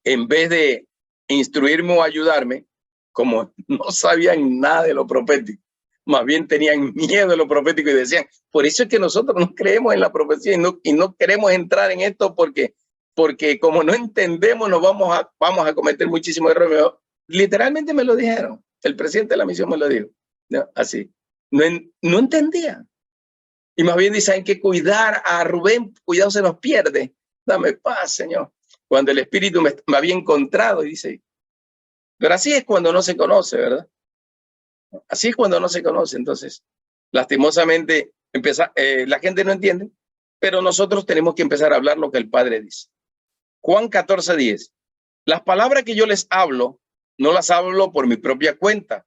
en vez de instruirme o ayudarme, como no sabían nada de lo profético, más bien tenían miedo de lo profético y decían, por eso es que nosotros no creemos en la profecía y no queremos entrar en esto porque como no entendemos nos vamos a cometer muchísimos errores. Literalmente me lo dijeron, el presidente de la misión me lo dijo, ¿no? Así, no entendía. Y más bien dice, hay que cuidar a Rubén, cuidado se nos pierde, dame paz, Señor. Cuando el Espíritu me había encontrado y dice, pero así es cuando no se conoce, ¿verdad? Así es cuando no se conoce. Entonces, lastimosamente, la gente no entiende, pero nosotros tenemos que empezar a hablar lo que el Padre dice. Juan 14:10. Las palabras que yo les hablo, no las hablo por mi propia cuenta,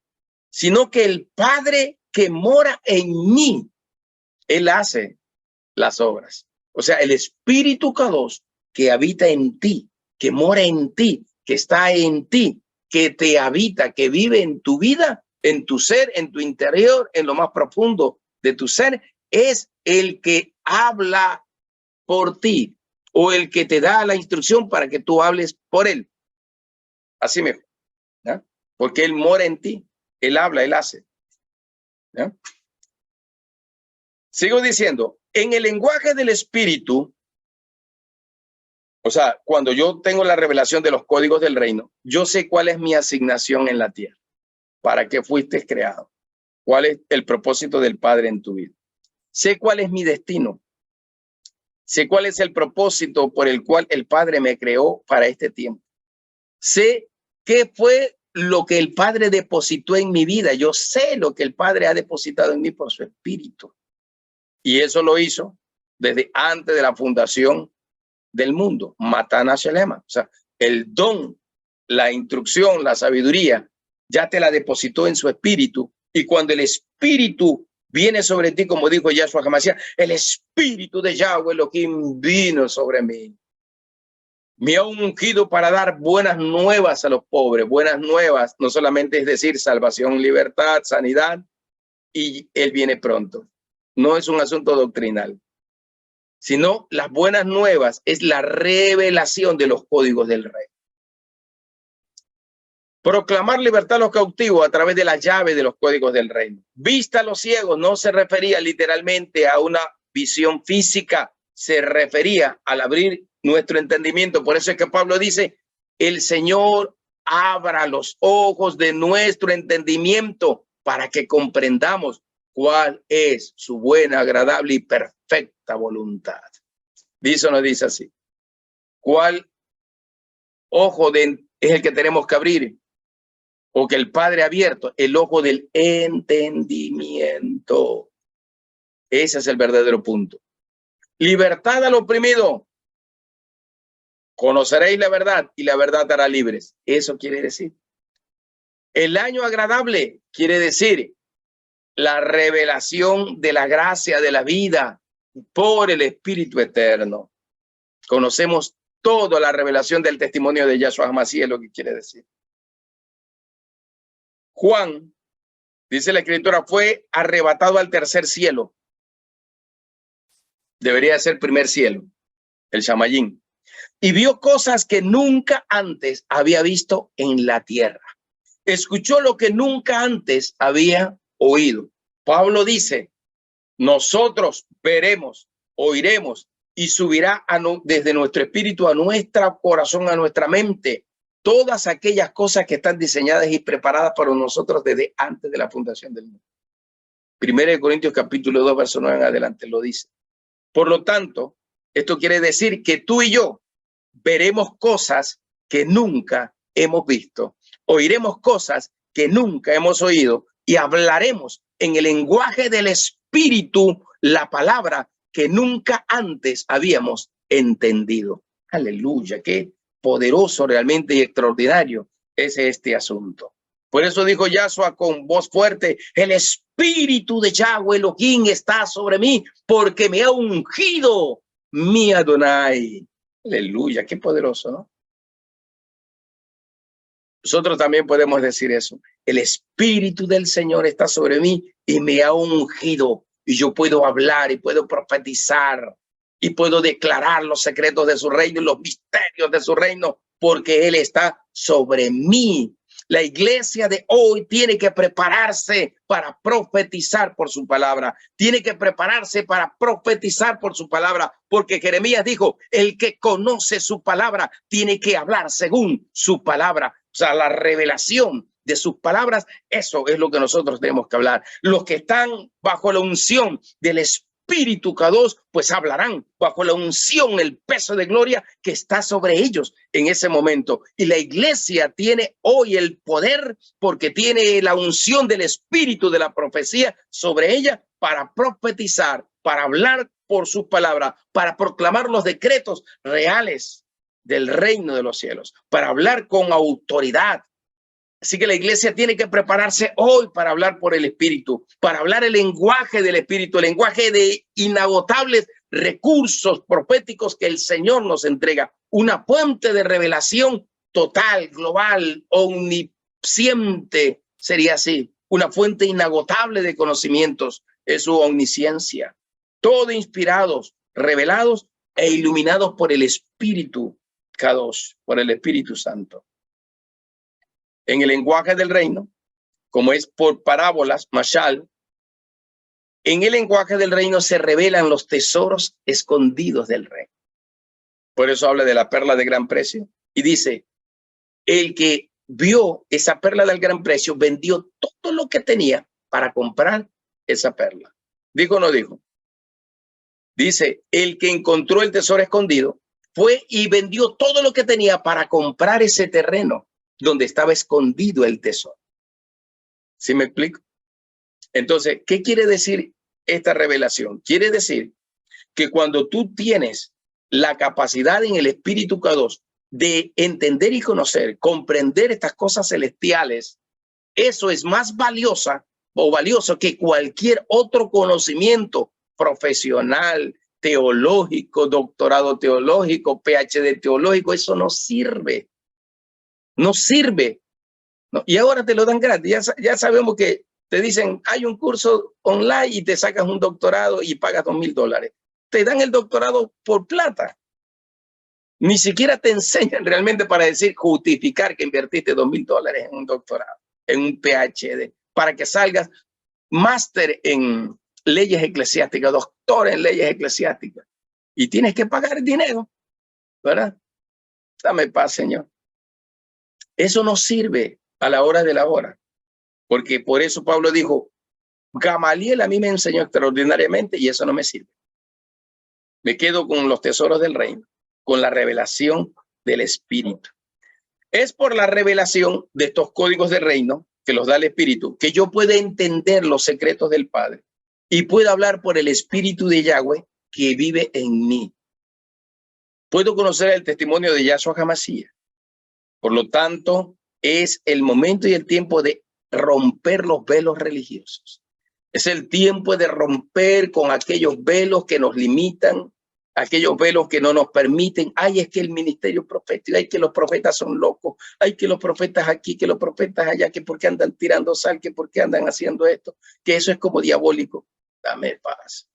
sino que el Padre que mora en mí, Él hace las obras. O sea, el Espíritu Kadosh que habita en ti, que mora en ti, que está en ti, que te habita, que vive en tu vida, en tu ser, en tu interior, en lo más profundo de tu ser, es el que habla por ti o el que te da la instrucción para que tú hables por él. Así mejor, ¿no? Porque él mora en ti, él habla, él hace, ¿no? Sigo diciendo, en el lenguaje del espíritu, o sea, cuando yo tengo la revelación de los códigos del reino, yo sé cuál es mi asignación en la tierra, para qué fuiste creado, cuál es el propósito del Padre en tu vida. Sé cuál es mi destino, sé cuál es el propósito por el cual el Padre me creó para este tiempo. Sé qué fue lo que el Padre depositó en mi vida. Yo sé lo que el Padre ha depositado en mí por su espíritu. Y eso lo hizo desde antes de la fundación del mundo. Matana Shelema. O sea, el don, la instrucción, la sabiduría, ya te la depositó en su espíritu. Y cuando el espíritu viene sobre ti, como dijo Yahshua HaMashiach, el espíritu de Yahweh Elohim vino sobre mí. Me ha ungido para dar buenas nuevas a los pobres. Buenas nuevas, no solamente es decir salvación, libertad, sanidad, y Él viene pronto. No es un asunto doctrinal, sino las buenas nuevas es la revelación de los códigos del rey. Proclamar libertad a los cautivos a través de la llave de los códigos del reino. Vista a los ciegos no se refería literalmente a una visión física, se refería al abrir nuestro entendimiento. Por eso es que Pablo dice, el Señor abra los ojos de nuestro entendimiento para que comprendamos cuál es su buena, agradable y perfecta voluntad. ¿Dice o no dice así? ¿Cuál ojo es el que tenemos que abrir? O que el Padre ha abierto, el ojo del entendimiento. Ese es el verdadero punto. Libertad al oprimido. Conoceréis la verdad y la verdad te hará libres. Eso quiere decir. El año agradable quiere decir la revelación de la gracia de la vida por el Espíritu Eterno. Conocemos toda la revelación del testimonio de Yahshua HaMashiach, es lo que quiere decir. Juan, dice la Escritura, fue arrebatado al tercer cielo. Debería ser primer cielo, el Shamayín. Y vio cosas que nunca antes había visto en la tierra. Escuchó lo que nunca antes había oído. Pablo dice, nosotros veremos, oiremos y subirá desde nuestro espíritu a nuestro corazón, a nuestra mente, todas aquellas cosas que están diseñadas y preparadas para nosotros desde antes de la fundación del mundo. 1 Corintios capítulo 2, verso 9 en adelante lo dice. Por lo tanto, esto quiere decir que tú y yo veremos cosas que nunca hemos visto, oiremos cosas que nunca hemos oído y hablaremos en el lenguaje del Espíritu la palabra que nunca antes habíamos entendido. Aleluya, qué poderoso realmente y extraordinario es este asunto. Por eso dijo Yahshua con voz fuerte, el Espíritu de Yahweh Elohim está sobre mí porque me ha ungido mi Adonai. Aleluya, qué poderoso, ¿no? Nosotros también podemos decir eso. El Espíritu del Señor está sobre mí y me ha ungido. Y yo puedo hablar y puedo profetizar y puedo declarar los secretos de su reino y los misterios de su reino porque Él está sobre mí. La iglesia de hoy tiene que prepararse para profetizar por su palabra. Tiene que prepararse para profetizar por su palabra, porque Jeremías dijo, el que conoce su palabra tiene que hablar según su palabra. O sea, la revelación de sus palabras, eso es lo que nosotros tenemos que hablar. Los que están bajo la unción del Espíritu Kadosh, pues hablarán bajo la unción, el peso de gloria que está sobre ellos en ese momento. Y la iglesia tiene hoy el poder porque tiene la unción del Espíritu de la profecía sobre ella para profetizar, para hablar por sus palabras, para proclamar los decretos reales del reino de los cielos, para hablar con autoridad. Así que la iglesia tiene que prepararse hoy para hablar por el Espíritu, para hablar el lenguaje del Espíritu, el lenguaje de inagotables recursos proféticos que el Señor nos entrega. Una fuente de revelación total, global, omnisciente, sería así. Una fuente inagotable de conocimientos es su omnisciencia. Todo inspirados, revelados e iluminados por el Espíritu Kadosh, por el Espíritu Santo. En el lenguaje del reino, como es por parábolas, mashal, en el lenguaje del reino se revelan los tesoros escondidos del rey. Por eso habla de la perla de gran precio. Y dice, el que vio esa perla del gran precio, vendió todo lo que tenía para comprar esa perla. ¿Dijo o no dijo? Dice, el que encontró el tesoro escondido, fue y vendió todo lo que tenía para comprar ese terreno donde estaba escondido el tesoro. ¿Sí me explico? Entonces, ¿qué quiere decir esta revelación? Quiere decir que cuando tú tienes la capacidad en el Espíritu K2 de entender y conocer, comprender estas cosas celestiales, eso es más valioso que cualquier otro conocimiento profesional, teológico, doctorado teológico, PhD teológico. Eso no sirve. No sirve. No. Y ahora te lo dan gratis. Ya sabemos que te dicen, hay un curso online y te sacas un doctorado y pagas $2,000. Te dan el doctorado por plata. Ni siquiera te enseñan realmente para decir, justificar que invertiste $2,000 en un doctorado, en un PhD, para que salgas máster en leyes eclesiásticas, doctor en leyes eclesiásticas. Y tienes que pagar dinero, ¿verdad? Dame paz, Señor. Eso no sirve a la hora de la hora. Porque por eso Pablo dijo, Gamaliel a mí me enseñó extraordinariamente y eso no me sirve. Me quedo con los tesoros del reino, con la revelación del Espíritu. Es por la revelación de estos códigos del reino que los da el Espíritu que yo pueda entender los secretos del Padre y pueda hablar por el Espíritu de Yahweh que vive en mí. Puedo conocer el testimonio de Yahshua HaMashiach. Por lo tanto, es el momento y el tiempo de romper los velos religiosos. Es el tiempo de romper con aquellos velos que nos limitan, aquellos velos que no nos permiten. Ay, es que el ministerio profético, ay, que los profetas son locos, ay, que los profetas aquí, que los profetas allá, que por qué andan tirando sal, que por qué andan haciendo esto, que eso es como diabólico. Dame paz.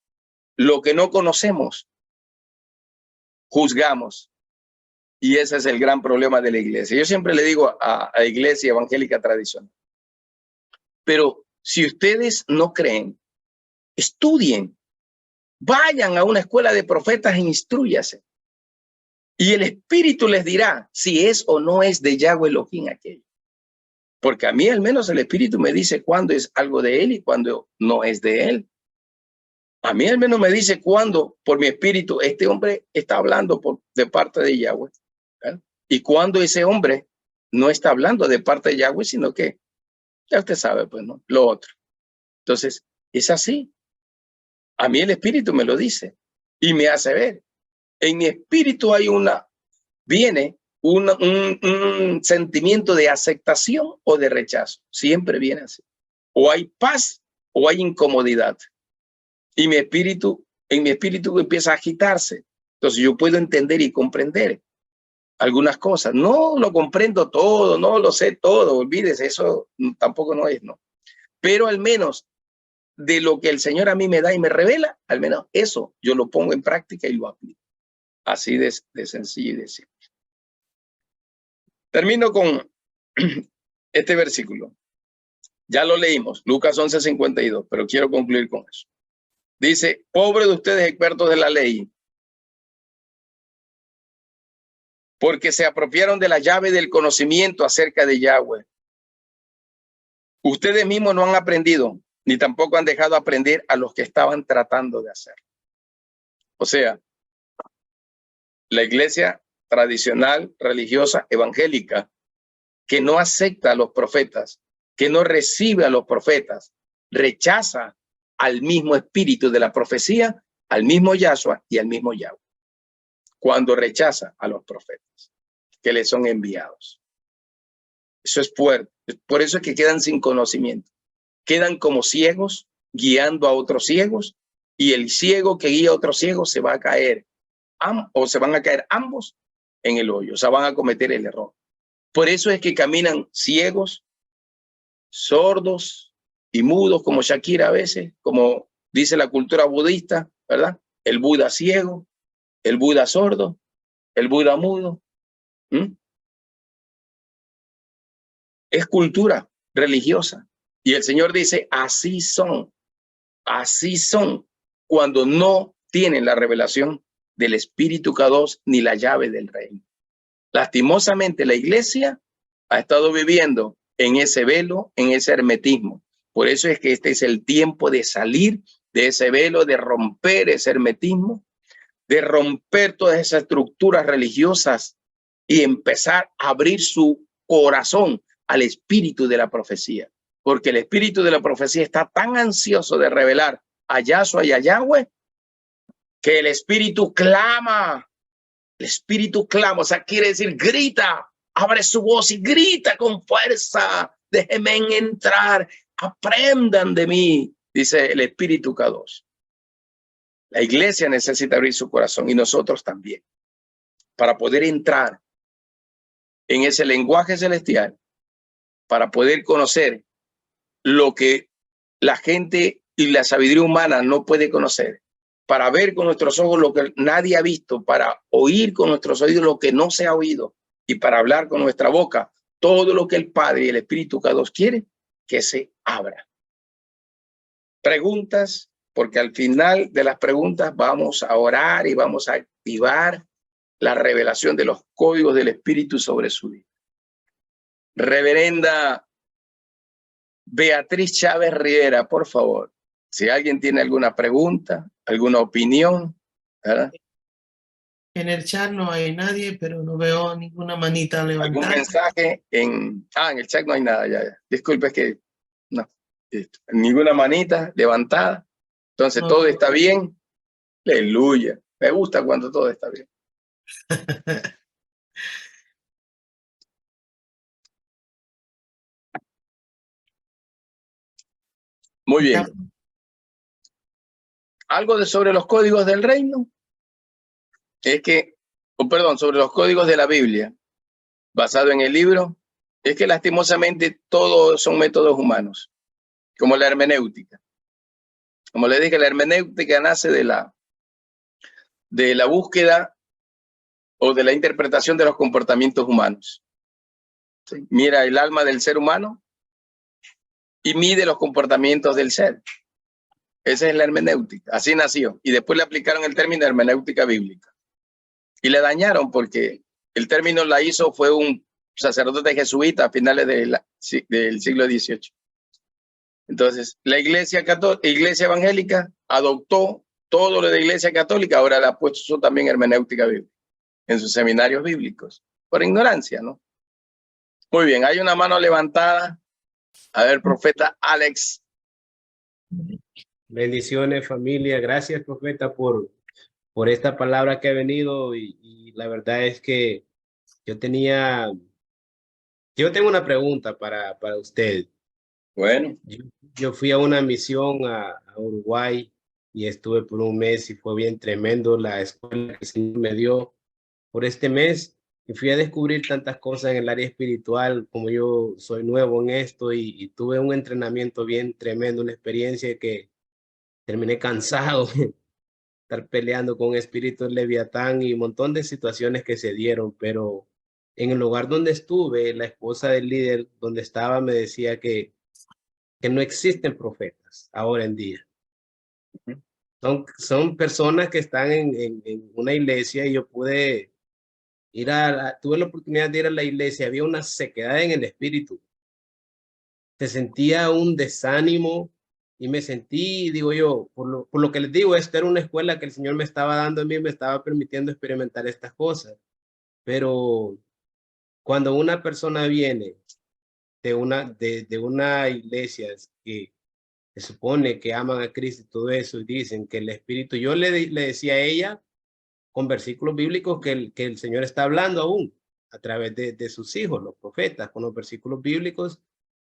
Lo que no conocemos, juzgamos. Y ese es el gran problema de la iglesia. Yo siempre le digo a la iglesia evangélica tradicional, pero si ustedes no creen, estudien, vayan a una escuela de profetas e instrúyase. Y el Espíritu les dirá si es o no es de Yahweh Elohim aquello. Porque a mí al menos el Espíritu me dice cuándo es algo de él y cuándo no es de él. A mí al menos me dice cuándo por mi espíritu este hombre está hablando de parte de Yahweh. ¿Verdad? Y cuando ese hombre no está hablando de parte de Yahweh, sino que ya usted sabe, pues, ¿no? Lo otro. Entonces, es así. A mí el Espíritu me lo dice y me hace ver. En mi espíritu hay viene un sentimiento de aceptación o de rechazo. Siempre viene así. O hay paz o hay incomodidad. Y en mi espíritu empieza a agitarse. Entonces yo puedo entender y comprender algunas cosas. No lo comprendo todo, no lo sé todo, olvídese, eso tampoco no es, ¿no? Pero al menos de lo que el Señor a mí me da y me revela, al menos eso yo lo pongo en práctica y lo aplico. Así de sencillo y de simple. Termino con este versículo. Ya lo leímos, Lucas 11:52, pero quiero concluir con eso. Dice, pobre de ustedes expertos de la ley, porque se apropiaron de la llave del conocimiento acerca de Yahweh. Ustedes mismos no han aprendido, ni tampoco han dejado aprender a los que estaban tratando de hacerlo. O sea, la iglesia tradicional, religiosa, evangélica, que no acepta a los profetas, que no recibe a los profetas, rechaza al mismo espíritu de la profecía, al mismo Yahshua y al mismo Yahweh. Cuando rechaza a los profetas que le son enviados. Eso es fuerte. Por eso es que quedan sin conocimiento. Quedan como ciegos guiando a otros ciegos y el ciego que guía a otros ciegos se va a caer o se van a caer ambos en el hoyo. O sea, van a cometer el error. Por eso es que caminan ciegos, sordos y mudos como Shakira a veces, como dice la cultura budista, ¿verdad? El Buda ciego, el Buda sordo, el Buda mudo. Es cultura religiosa. Y el Señor dice, así son cuando no tienen la revelación del Espíritu K2 ni la llave del reino. Lastimosamente la iglesia ha estado viviendo en ese velo, en ese hermetismo. Por eso es que este es el tiempo de salir de ese velo, de romper ese hermetismo, de romper todas esas estructuras religiosas y empezar a abrir su corazón al espíritu de la profecía. Porque el espíritu de la profecía está tan ansioso de revelar a Yahshua y a Yahweh que el Espíritu clama. El Espíritu clama, o sea, quiere decir grita, abre su voz y grita con fuerza. Déjenme entrar, aprendan de mí, dice el Espíritu K2. La iglesia necesita abrir su corazón y nosotros también, para poder entrar en ese lenguaje celestial, para poder conocer lo que la gente y la sabiduría humana no puede conocer, para ver con nuestros ojos lo que nadie ha visto, para oír con nuestros oídos lo que no se ha oído y para hablar con nuestra boca todo lo que el Padre y el Espíritu K2 quieren que se abra. Preguntas, porque al final de las preguntas vamos a orar y vamos a activar la revelación de los códigos del Espíritu sobre su vida. Reverenda Beatriz Chávez Riera, por favor, si alguien tiene alguna pregunta, alguna opinión, ¿verdad? En el chat no hay nadie, pero no veo ninguna manita levantada. ¿Algún mensaje? En el chat no hay nada, ya. Disculpe, es que no. Ninguna manita levantada. Entonces, no, todo está bien. Aleluya. Me gusta cuando todo está bien. Muy bien. Algo sobre los códigos del reino. Es que, perdón, sobre los códigos de la Biblia, basado en el libro, es que lastimosamente todos son métodos humanos, como la hermenéutica. Como les dije, la hermenéutica nace de la búsqueda o de la interpretación de los comportamientos humanos. ¿Sí? Mira el alma del ser humano y mide los comportamientos del ser. Esa es la hermenéutica, así nació. Y después le aplicaron el término hermenéutica bíblica. Y le dañaron porque el término la hizo fue un sacerdote jesuita a finales del siglo XVIII. Entonces, la iglesia evangélica adoptó todo lo de la iglesia católica, ahora le ha puesto también hermenéutica bíblica en sus seminarios bíblicos, por ignorancia, ¿no? Muy bien, hay una mano levantada. A ver, profeta Alex. Bendiciones, familia. Gracias, profeta, por esta palabra que ha venido y la verdad es que yo tengo una pregunta para usted. Bueno. Yo fui a una misión a Uruguay y estuve por un mes y fue bien tremendo la escuela que el Señor me dio por este mes y fui a descubrir tantas cosas en el área espiritual, como yo soy nuevo en esto y tuve un entrenamiento bien tremendo, una experiencia que terminé cansado estar peleando con espíritus leviatán y un montón de situaciones que se dieron, pero en el lugar donde estuve, la esposa del líder donde estaba me decía que no existen profetas ahora en día. Son personas que están en una iglesia y yo pude tuve la oportunidad de ir a la iglesia, había una sequedad en el espíritu. Se sentía un desánimo y me sentí, digo yo, por lo que les digo, esta era una escuela que el Señor me estaba dando a mí, me estaba permitiendo experimentar estas cosas. Pero cuando una persona viene de una iglesia que se supone que aman a Cristo y todo eso, y dicen que el Espíritu, yo le decía a ella con versículos bíblicos que el Señor está hablando aún a través de sus hijos, los profetas, con los versículos bíblicos,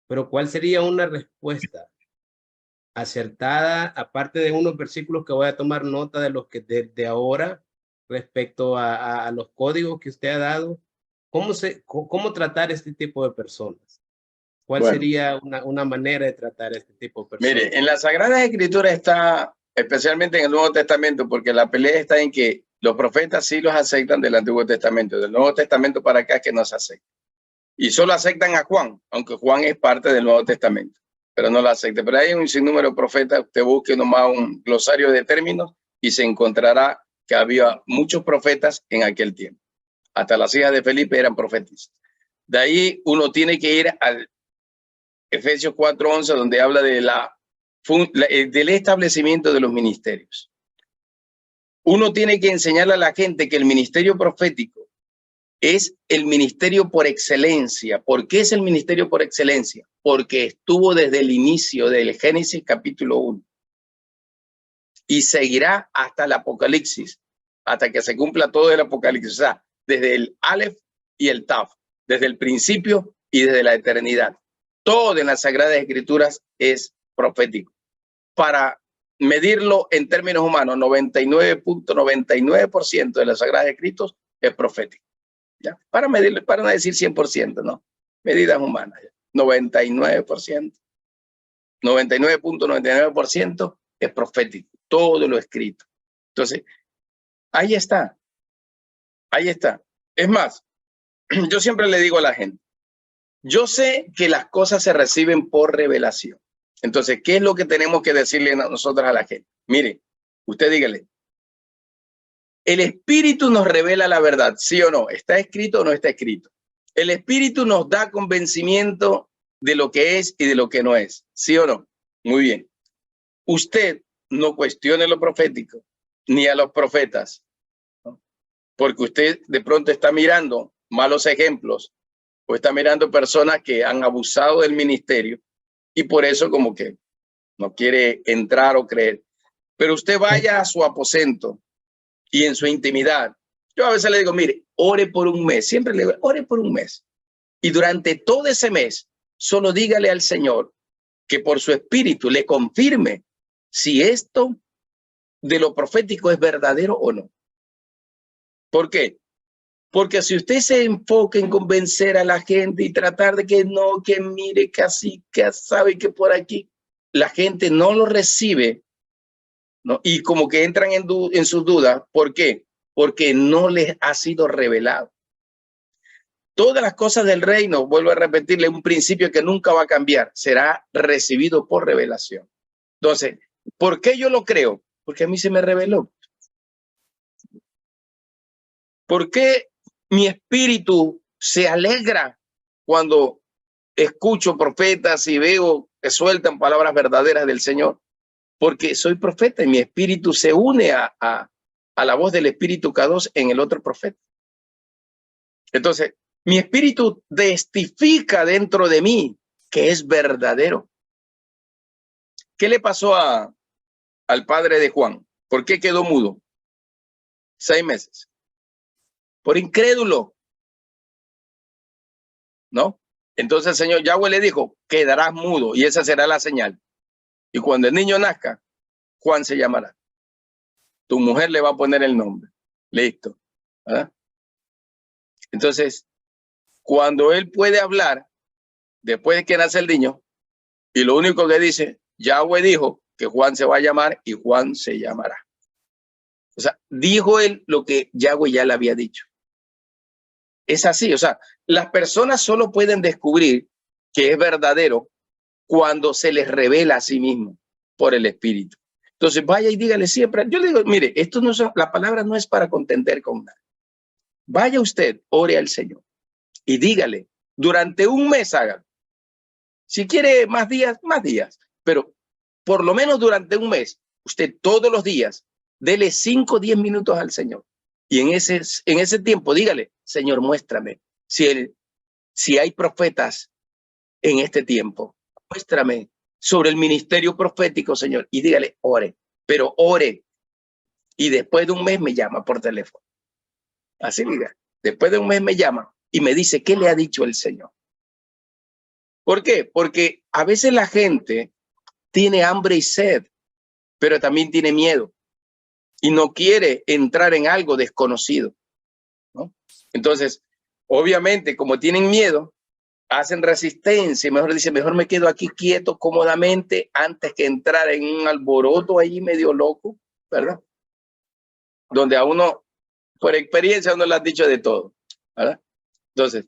pero ¿cuál sería una respuesta acertada, aparte de unos versículos que voy a tomar nota de los que de ahora, respecto a los códigos que usted ha dado? ¿Cómo tratar este tipo de personas? ¿Cuál sería una manera de tratar este tipo de personas? Mire, en las Sagradas Escrituras está, especialmente en el Nuevo Testamento, porque la pelea está en que los profetas sí los aceptan del Antiguo Testamento, del Nuevo Testamento para acá es que no se acepta. Y solo aceptan a Juan, aunque Juan es parte del Nuevo Testamento, pero no lo acepta. Pero hay un sinnúmero de profetas, usted busque nomás un glosario de términos y se encontrará que había muchos profetas en aquel tiempo. Hasta las hijas de Felipe eran profetas. De ahí uno tiene que ir al Efesios 4:11, donde habla de del establecimiento de los ministerios. Uno tiene que enseñarle a la gente que el ministerio profético es el ministerio por excelencia. ¿Por qué es el ministerio por excelencia? Porque estuvo desde el inicio del Génesis capítulo 1. y seguirá hasta el Apocalipsis, hasta que se cumpla todo el Apocalipsis. O sea, desde el Aleph y el Taf, desde el principio y desde la eternidad. Todo en las Sagradas Escrituras es profético. Para medirlo en términos humanos, 99.99% de las Sagradas Escrituras es profético. ¿Ya? Para medirlo, para no decir 100%, ¿no? Medidas humanas, 99%. 99.99% es profético, todo lo escrito. Entonces, ahí está. Ahí está. Es más, yo siempre le digo a la gente, yo sé que las cosas se reciben por revelación. Entonces, ¿qué es lo que tenemos que decirle nosotros a la gente? Mire, usted dígale, el Espíritu nos revela la verdad, ¿sí o no? ¿Está escrito o no está escrito? El Espíritu nos da convencimiento de lo que es y de lo que no es, ¿sí o no? Muy bien. Usted no cuestione lo profético, ni a los profetas, ¿no? Porque usted de pronto está mirando malos ejemplos o está mirando personas que han abusado del ministerio y por eso como que no quiere entrar o creer. Pero usted vaya a su aposento y en su intimidad. Yo a veces le digo, mire, ore por un mes. Siempre le digo, ore por un mes. Y durante todo ese mes, solo dígale al Señor que por su espíritu le confirme si esto de lo profético es verdadero o no. ¿Por qué? Porque si usted se enfoca en convencer a la gente y tratar de que no, que mire, que así, que sabe que por aquí, la gente no lo recibe, ¿no? Y como que entran en sus dudas. ¿Por qué? Porque no les ha sido revelado. Todas las cosas del reino, vuelvo a repetirle, un principio que nunca va a cambiar, será recibido por revelación. Entonces, ¿por qué yo lo creo? Porque a mí se me reveló. ¿Por qué mi espíritu se alegra cuando escucho profetas y veo que sueltan palabras verdaderas del Señor? Porque soy profeta y mi espíritu se une a la voz del Espíritu K2 en el otro profeta. Entonces, mi espíritu testifica dentro de mí que es verdadero. ¿Qué le pasó al padre de Juan? ¿Por qué quedó mudo? 6 meses. Por incrédulo, ¿no? Entonces el Señor Yahweh le dijo, quedarás mudo y esa será la señal. Y cuando el niño nazca, Juan se llamará. Tu mujer le va a poner el nombre. Listo. ¿Verdad? Entonces, cuando él puede hablar, después de que nace el niño, y lo único que dice, Yahweh dijo que Juan se va a llamar y Juan se llamará. O sea, dijo él lo que Yahweh ya le había dicho. Es así, o sea, las personas solo pueden descubrir que es verdadero cuando se les revela a sí mismo por el Espíritu. Entonces vaya y dígale siempre, yo le digo, mire, esto no es, la palabra no es para contender con nadie. Vaya usted, ore al Señor y dígale, durante un mes hágalo. Si quiere más días, pero por lo menos durante un mes, usted todos los días, dele 5 o 10 minutos al Señor. Y en ese tiempo, dígale, Señor, muéstrame si hay profetas en este tiempo. Muéstrame sobre el ministerio profético, Señor. Y dígale, ore, pero ore. Y después de un mes me llama por teléfono. Así diga. Después de un mes me llama y me dice, ¿qué le ha dicho el Señor? ¿Por qué? Porque a veces la gente tiene hambre y sed, pero también tiene miedo y no quiere entrar en algo desconocido, ¿no? Entonces, obviamente, como tienen miedo, hacen resistencia, mejor dicen, mejor me quedo aquí quieto, cómodamente, antes que entrar en un alboroto ahí medio loco, ¿verdad? Donde a uno, por experiencia, uno le ha dicho de todo, ¿verdad? Entonces,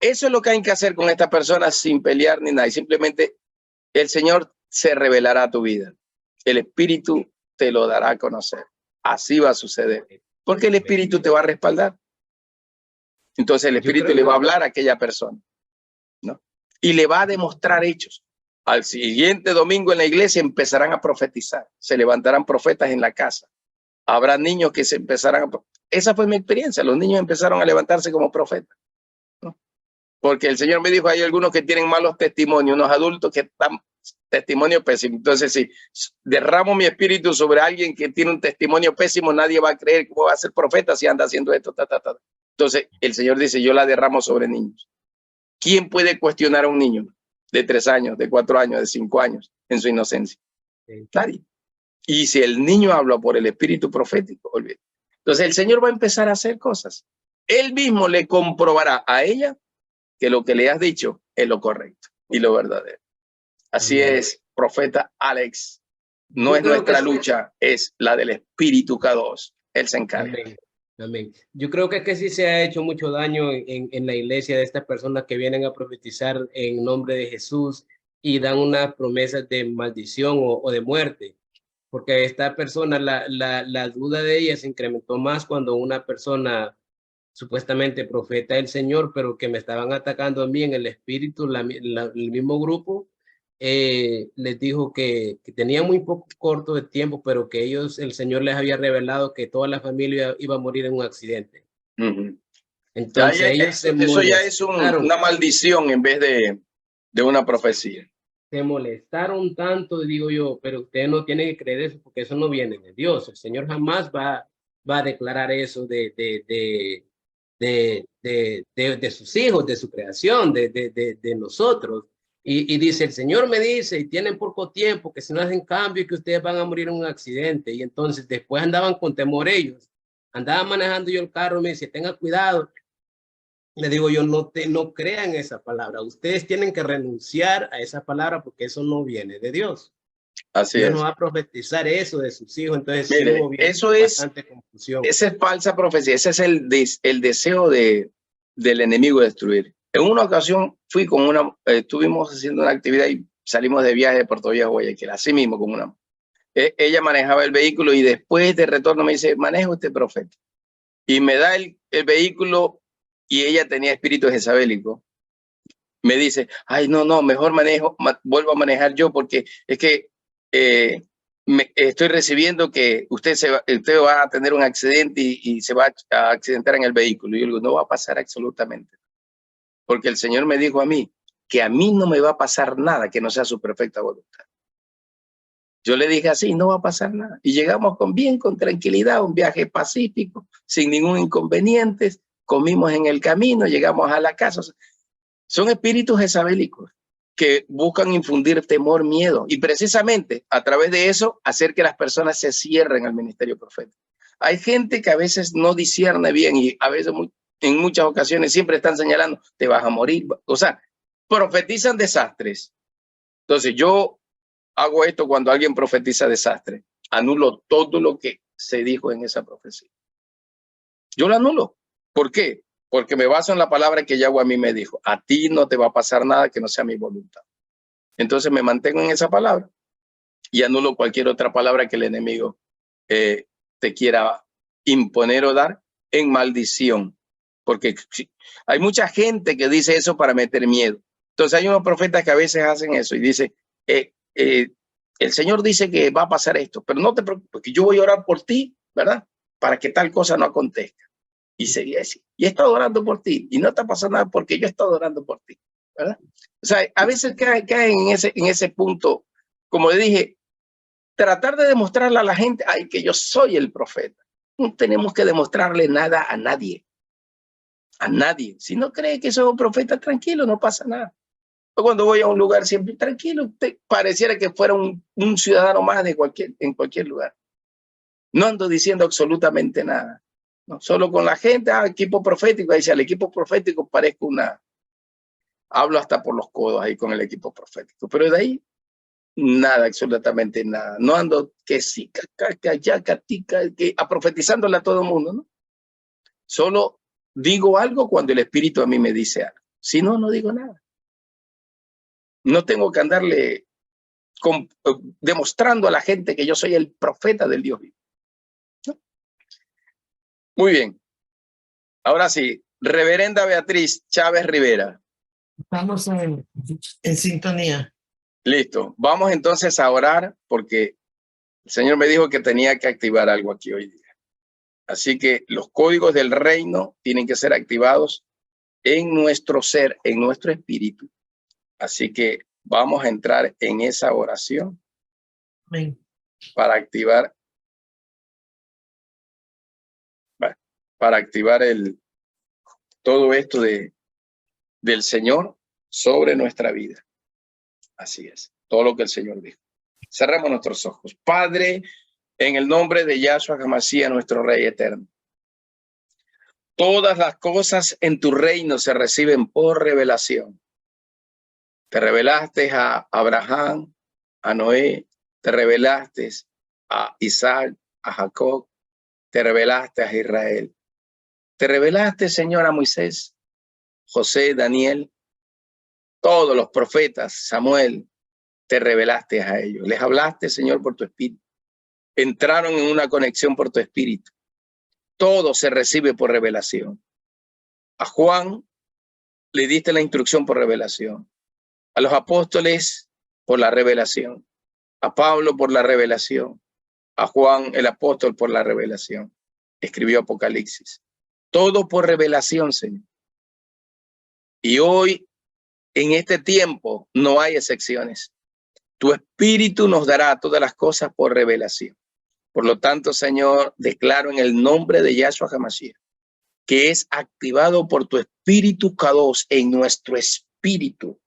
eso es lo que hay que hacer con estas personas sin pelear ni nada, y simplemente el Señor se revelará a tu vida. El Espíritu te lo dará a conocer. Así va a suceder. Porque el Espíritu te va a respaldar. Entonces el Espíritu le va a hablar a aquella persona, ¿no? Y le va a demostrar hechos. Al siguiente domingo en la iglesia empezarán a profetizar. Se levantarán profetas en la casa. Habrá niños que se empezarán a... Esa fue mi experiencia. Los niños empezaron a levantarse como profetas, ¿no? Porque el Señor me dijo, hay algunos que tienen malos testimonios, unos adultos que están testimonio pésimo. Entonces, si derramo mi espíritu sobre alguien que tiene un testimonio pésimo, nadie va a creer que va a ser profeta si anda haciendo esto. Entonces, el Señor dice, yo la derramo sobre niños. ¿Quién puede cuestionar a un niño de 3 años, de 4 años, de 5 años en su inocencia? Nadie. Y si el niño habla por el espíritu profético, olvídate. Entonces, el Señor va a empezar a hacer cosas. Él mismo le comprobará a ella que lo que le has dicho es lo correcto y lo verdadero. Así es, profeta Alex. No es nuestra lucha, es la del Espíritu K2. Él se encarga. Amén. Amén. Yo creo que sí se ha hecho mucho daño en la iglesia de estas personas que vienen a profetizar en nombre de Jesús y dan unas promesas de maldición o de muerte. Porque esta persona, la duda de ella se incrementó más cuando una persona supuestamente profeta del Señor, pero que me estaban atacando a mí en el espíritu, el mismo grupo, les dijo que tenía muy poco corto de tiempo, pero que ellos, el Señor les había revelado que toda la familia iba a morir en un accidente. Entonces ellos eso ya es una maldición en vez de una profecía. Se molestaron tanto, digo yo, pero usted no tiene que creer eso porque eso no viene de Dios. El Señor jamás va a declarar eso de sus hijos, de su creación, de nosotros. Y dice, el Señor me dice, y tienen poco tiempo, que si no hacen cambio, que ustedes van a morir en un accidente. Y entonces después andaban con temor ellos. Andaba manejando yo el carro, me dice, tenga cuidado. Le digo yo, no crean esa palabra. Ustedes tienen que renunciar a esa palabra porque eso no viene de Dios. Así Dios es. no va a profetizar eso de sus hijos. Entonces, mire, sí hubo eso es bastante confusión. Esa es falsa profecía. Ese es el deseo del enemigo de destruir. En una ocasión fui con estuvimos haciendo una actividad y salimos de viaje de Puerto Viejo a Guayaquil, así mismo con una. Ella manejaba el vehículo y después de retorno me dice, maneja usted, profeta. Y me da el vehículo y ella tenía espíritu jezabélico. Me dice, ay, no, mejor vuelvo a manejar yo porque es que estoy recibiendo que usted va a tener un accidente y se va a accidentar en el vehículo. Y yo le digo, no va a pasar absolutamente. Porque el Señor me dijo a mí que a mí no me va a pasar nada que no sea su perfecta voluntad. Yo le dije así, no va a pasar nada. Y llegamos con tranquilidad, un viaje pacífico, sin ningún inconveniente. Comimos en el camino, llegamos a la casa. Son espíritus jezabélicos que buscan infundir temor, miedo y precisamente a través de eso hacer que las personas se cierren al ministerio profético. Hay gente que a veces no discierne bien y a veces en muchas ocasiones siempre están señalando, te vas a morir. O sea, profetizan desastres. Entonces yo hago esto cuando alguien profetiza desastre. Anulo todo lo que se dijo en esa profecía. Yo lo anulo. ¿Por qué? Porque me baso en la palabra que Yahweh a mí me dijo. A ti no te va a pasar nada que no sea mi voluntad. Entonces me mantengo en esa palabra y anulo cualquier otra palabra que el enemigo te quiera imponer o dar en maldición. Porque hay mucha gente que dice eso para meter miedo. Entonces hay unos profetas que a veces hacen eso y dicen, el Señor dice que va a pasar esto, pero no te preocupes, que yo voy a orar por ti, ¿verdad? Para que tal cosa no acontezca. Y sería así. Y he estado orando por ti y no está pasando nada porque yo he estado orando por ti, ¿verdad? O sea, a veces caen en ese punto, como le dije, tratar de demostrarle a la gente, ay, que yo soy el profeta. No tenemos que demostrarle nada a nadie. A nadie. Si no cree que soy un profeta, tranquilo, no pasa nada. Yo cuando voy a un lugar siempre tranquilo, pareciera que fuera un ciudadano más en cualquier lugar. No ando diciendo absolutamente nada. No, solo con la gente, equipo profético, dice al equipo profético parezco hablo hasta por los codos ahí con el equipo profético, pero de ahí nada, absolutamente nada. No ando que sí, que profetizándole a todo el mundo, ¿no? Solo digo algo cuando el Espíritu a mí me dice algo. Si no, no digo nada. No tengo que andarle demostrando a la gente que yo soy el profeta del Dios vivo. ¿No? Muy bien. Ahora sí, Reverenda Beatriz Chávez Rivera. Estamos en sintonía. Listo. Vamos entonces a orar porque el Señor me dijo que tenía que activar algo aquí hoy día. Así que los códigos del reino tienen que ser activados en nuestro ser, en nuestro espíritu. Así que Vamos a entrar en esa oración Amén. para activar todo esto del Señor sobre nuestra vida. Así es, todo lo que el Señor dijo. Cerramos nuestros ojos. Padre, en el nombre de Yahshua HaMashiach, nuestro Rey eterno. Todas las cosas en tu reino se reciben por revelación. Te revelaste a Abraham, a Noé, te revelaste a Isaac, a Jacob, te revelaste a Israel. Te revelaste, Señor, a Moisés, José, Daniel, todos los profetas, Samuel, te revelaste a ellos. Les hablaste, Señor, por tu espíritu. Entraron en una conexión por tu espíritu. Todo se recibe por revelación. A Juan le diste la instrucción por revelación. A los apóstoles por la revelación. A Pablo por la revelación. A Juan el apóstol por la revelación. Escribió Apocalipsis. Todo por revelación, Señor. Y hoy, en este tiempo, no hay excepciones. Tu espíritu nos dará todas las cosas por revelación. Por lo tanto, Señor, declaro en el nombre de Yahshua HaMashiach que es activado por tu espíritu Kadosh en nuestro espíritu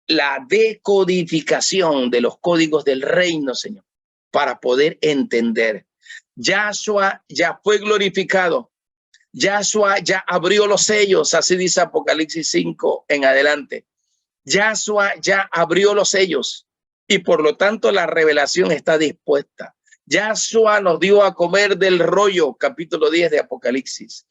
la decodificación de los códigos del reino, Señor, para poder entender. Yahshua ya fue glorificado. Yahshua ya abrió los sellos, así dice Apocalipsis 5 en adelante. Yahshua ya abrió los sellos y por lo tanto la revelación está dispuesta. Yahshua nos dio a comer del rollo, capítulo 10 de Apocalipsis.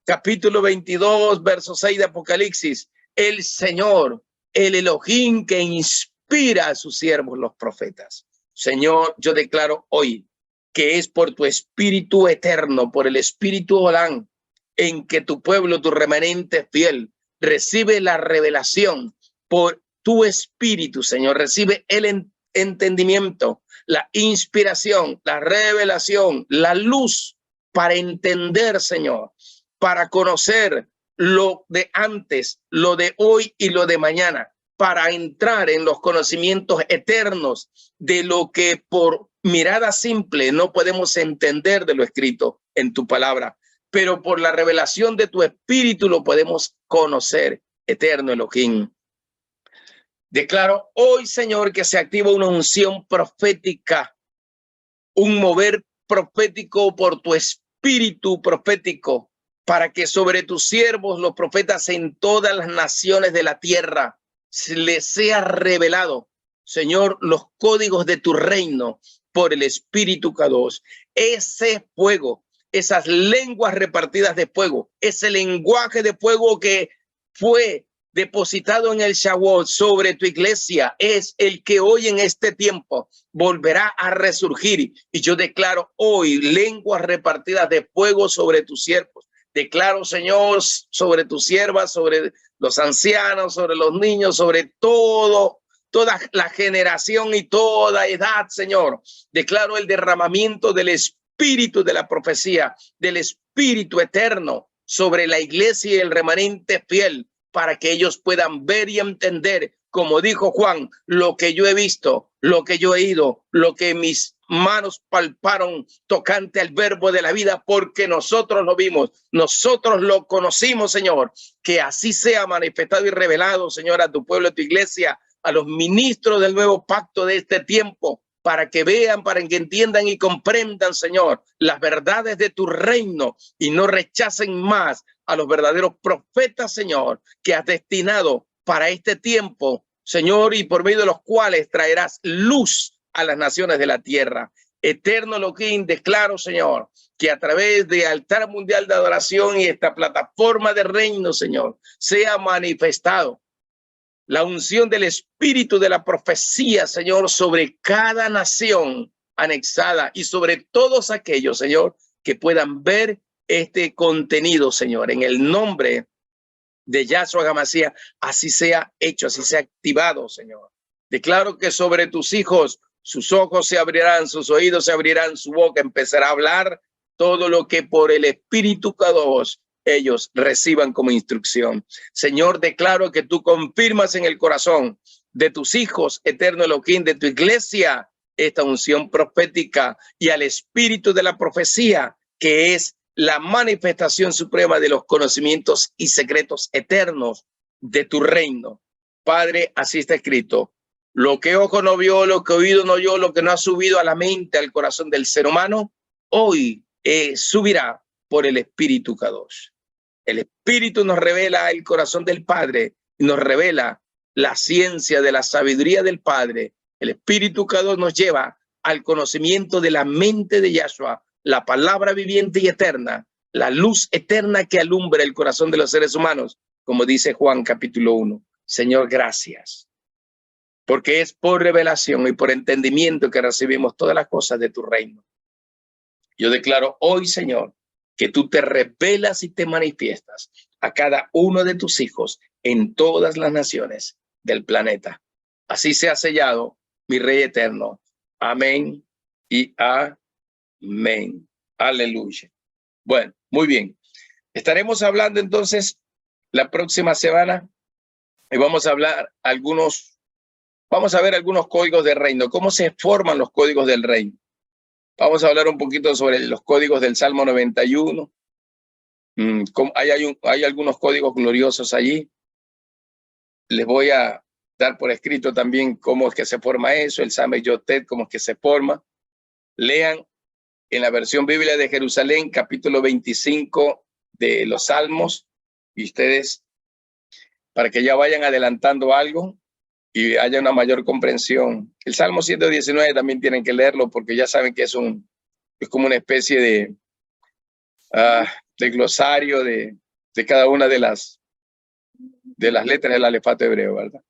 Capítulo 22, verso 6 de Apocalipsis. El Señor, el Elohim que inspira a sus siervos los profetas. Señor, yo declaro hoy que es por tu espíritu eterno, por el espíritu Olán, en que tu pueblo, tu remanente fiel, recibe la revelación por tu espíritu, Señor. Recibe el entendimiento, la inspiración, la revelación, la luz para entender, Señor, para conocer lo de antes, lo de hoy y lo de mañana, para entrar en los conocimientos eternos de lo que por mirada simple no podemos entender de lo escrito en tu palabra, pero por la revelación de tu espíritu lo podemos conocer, eterno Elohim. Declaro hoy, Señor, que se activa una unción profética, un mover profético por tu espíritu profético, para que sobre tus siervos, los profetas en todas las naciones de la tierra, les sea revelado, Señor, los códigos de tu reino por el Espíritu Kadosh. Ese fuego, esas lenguas repartidas de fuego, ese lenguaje de fuego que fue depositado en el Shavuot sobre tu iglesia, es el que hoy en este tiempo volverá a resurgir. Y yo declaro hoy lenguas repartidas de fuego sobre tus siervos. Declaro, Señor, sobre tus siervas, sobre los ancianos, sobre los niños, sobre toda la generación y toda edad, Señor. Declaro el derramamiento del espíritu de la profecía, del espíritu eterno sobre la iglesia y el remanente fiel, para que ellos puedan ver y entender, como dijo Juan, lo que yo he visto, lo que yo he oído, lo que mis manos palparon tocante al verbo de la vida, porque nosotros lo vimos, nosotros lo conocimos, Señor. Que así sea manifestado y revelado, Señor, a tu pueblo, a tu iglesia, a los ministros del nuevo pacto de este tiempo, para que vean, para que entiendan y comprendan, Señor, las verdades de tu reino y no rechacen más a los verdaderos profetas, Señor, que has destinado para este tiempo, Señor, y por medio de los cuales traerás luz a las naciones de la tierra. Eterno Elohim, declaro, Señor, que a través de Altar Mundial de Adoración y esta plataforma de reino, Señor, sea manifestado la unción del espíritu de la profecía, Señor, sobre cada nación anexada y sobre todos aquellos, Señor, que puedan ver este contenido, Señor, en el nombre de Yahshua HaMashiach, así sea hecho, así sea activado, Señor. Declaro que sobre tus hijos, sus ojos se abrirán, sus oídos se abrirán, su boca empezará a hablar todo lo que por el Espíritu Kadosh ellos reciban como instrucción. Señor, declaro que tú confirmas en el corazón de tus hijos, eterno Elohim, de tu iglesia, esta unción profética y al espíritu de la profecía, que es la manifestación suprema de los conocimientos y secretos eternos de tu reino. Padre, así está escrito. Lo que ojo no vio, lo que oído no oyó, lo que no ha subido a la mente, al corazón del ser humano, hoy subirá por el Espíritu Kadosh. El Espíritu nos revela el corazón del Padre y nos revela la ciencia de la sabiduría del Padre. El Espíritu Kadosh nos lleva al conocimiento de la mente de Yahshua, la palabra viviente y eterna, la luz eterna que alumbra el corazón de los seres humanos, como dice Juan capítulo 1. Señor, gracias, porque es por revelación y por entendimiento que recibimos todas las cosas de tu reino. Yo declaro hoy, Señor, que tú te revelas y te manifiestas a cada uno de tus hijos en todas las naciones del planeta. Así sea sellado, mi Rey eterno. Amén y amén. Aleluya. Bueno, muy bien. Estaremos hablando entonces la próxima semana y vamos a ver algunos códigos del reino, cómo se forman los códigos del reino. Vamos a hablar un poquito sobre los códigos del Salmo 91. Hay algunos códigos gloriosos allí. Les voy a dar por escrito también cómo es que se forma eso, el Same Yotet, cómo es que se forma. Lean en la versión Biblia de Jerusalén, capítulo 25 de los Salmos, y ustedes, para que ya vayan adelantando algo y haya una mayor comprensión. El Salmo 119 también tienen que leerlo porque ya saben que es como una especie de glosario de cada una de las letras del alefato hebreo, ¿verdad?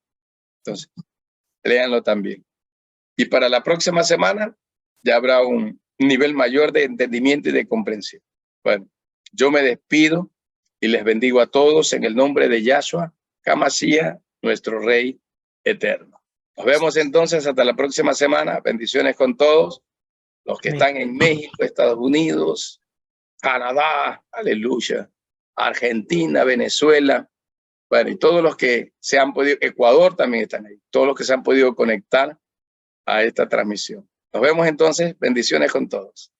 Entonces, léanlo también. Y para la próxima semana ya habrá un nivel mayor de entendimiento y de comprensión. Bueno, yo me despido y les bendigo a todos en el nombre de Yahshua HaMashiach, nuestro Rey eterno. Nos vemos entonces hasta la próxima semana. Bendiciones con todos los que están en México, Estados Unidos, Canadá, aleluya, Argentina, Venezuela, bueno, y todos los que se han podido, Ecuador también están ahí, todos los que se han podido conectar a esta transmisión. Nos vemos entonces, bendiciones con todos.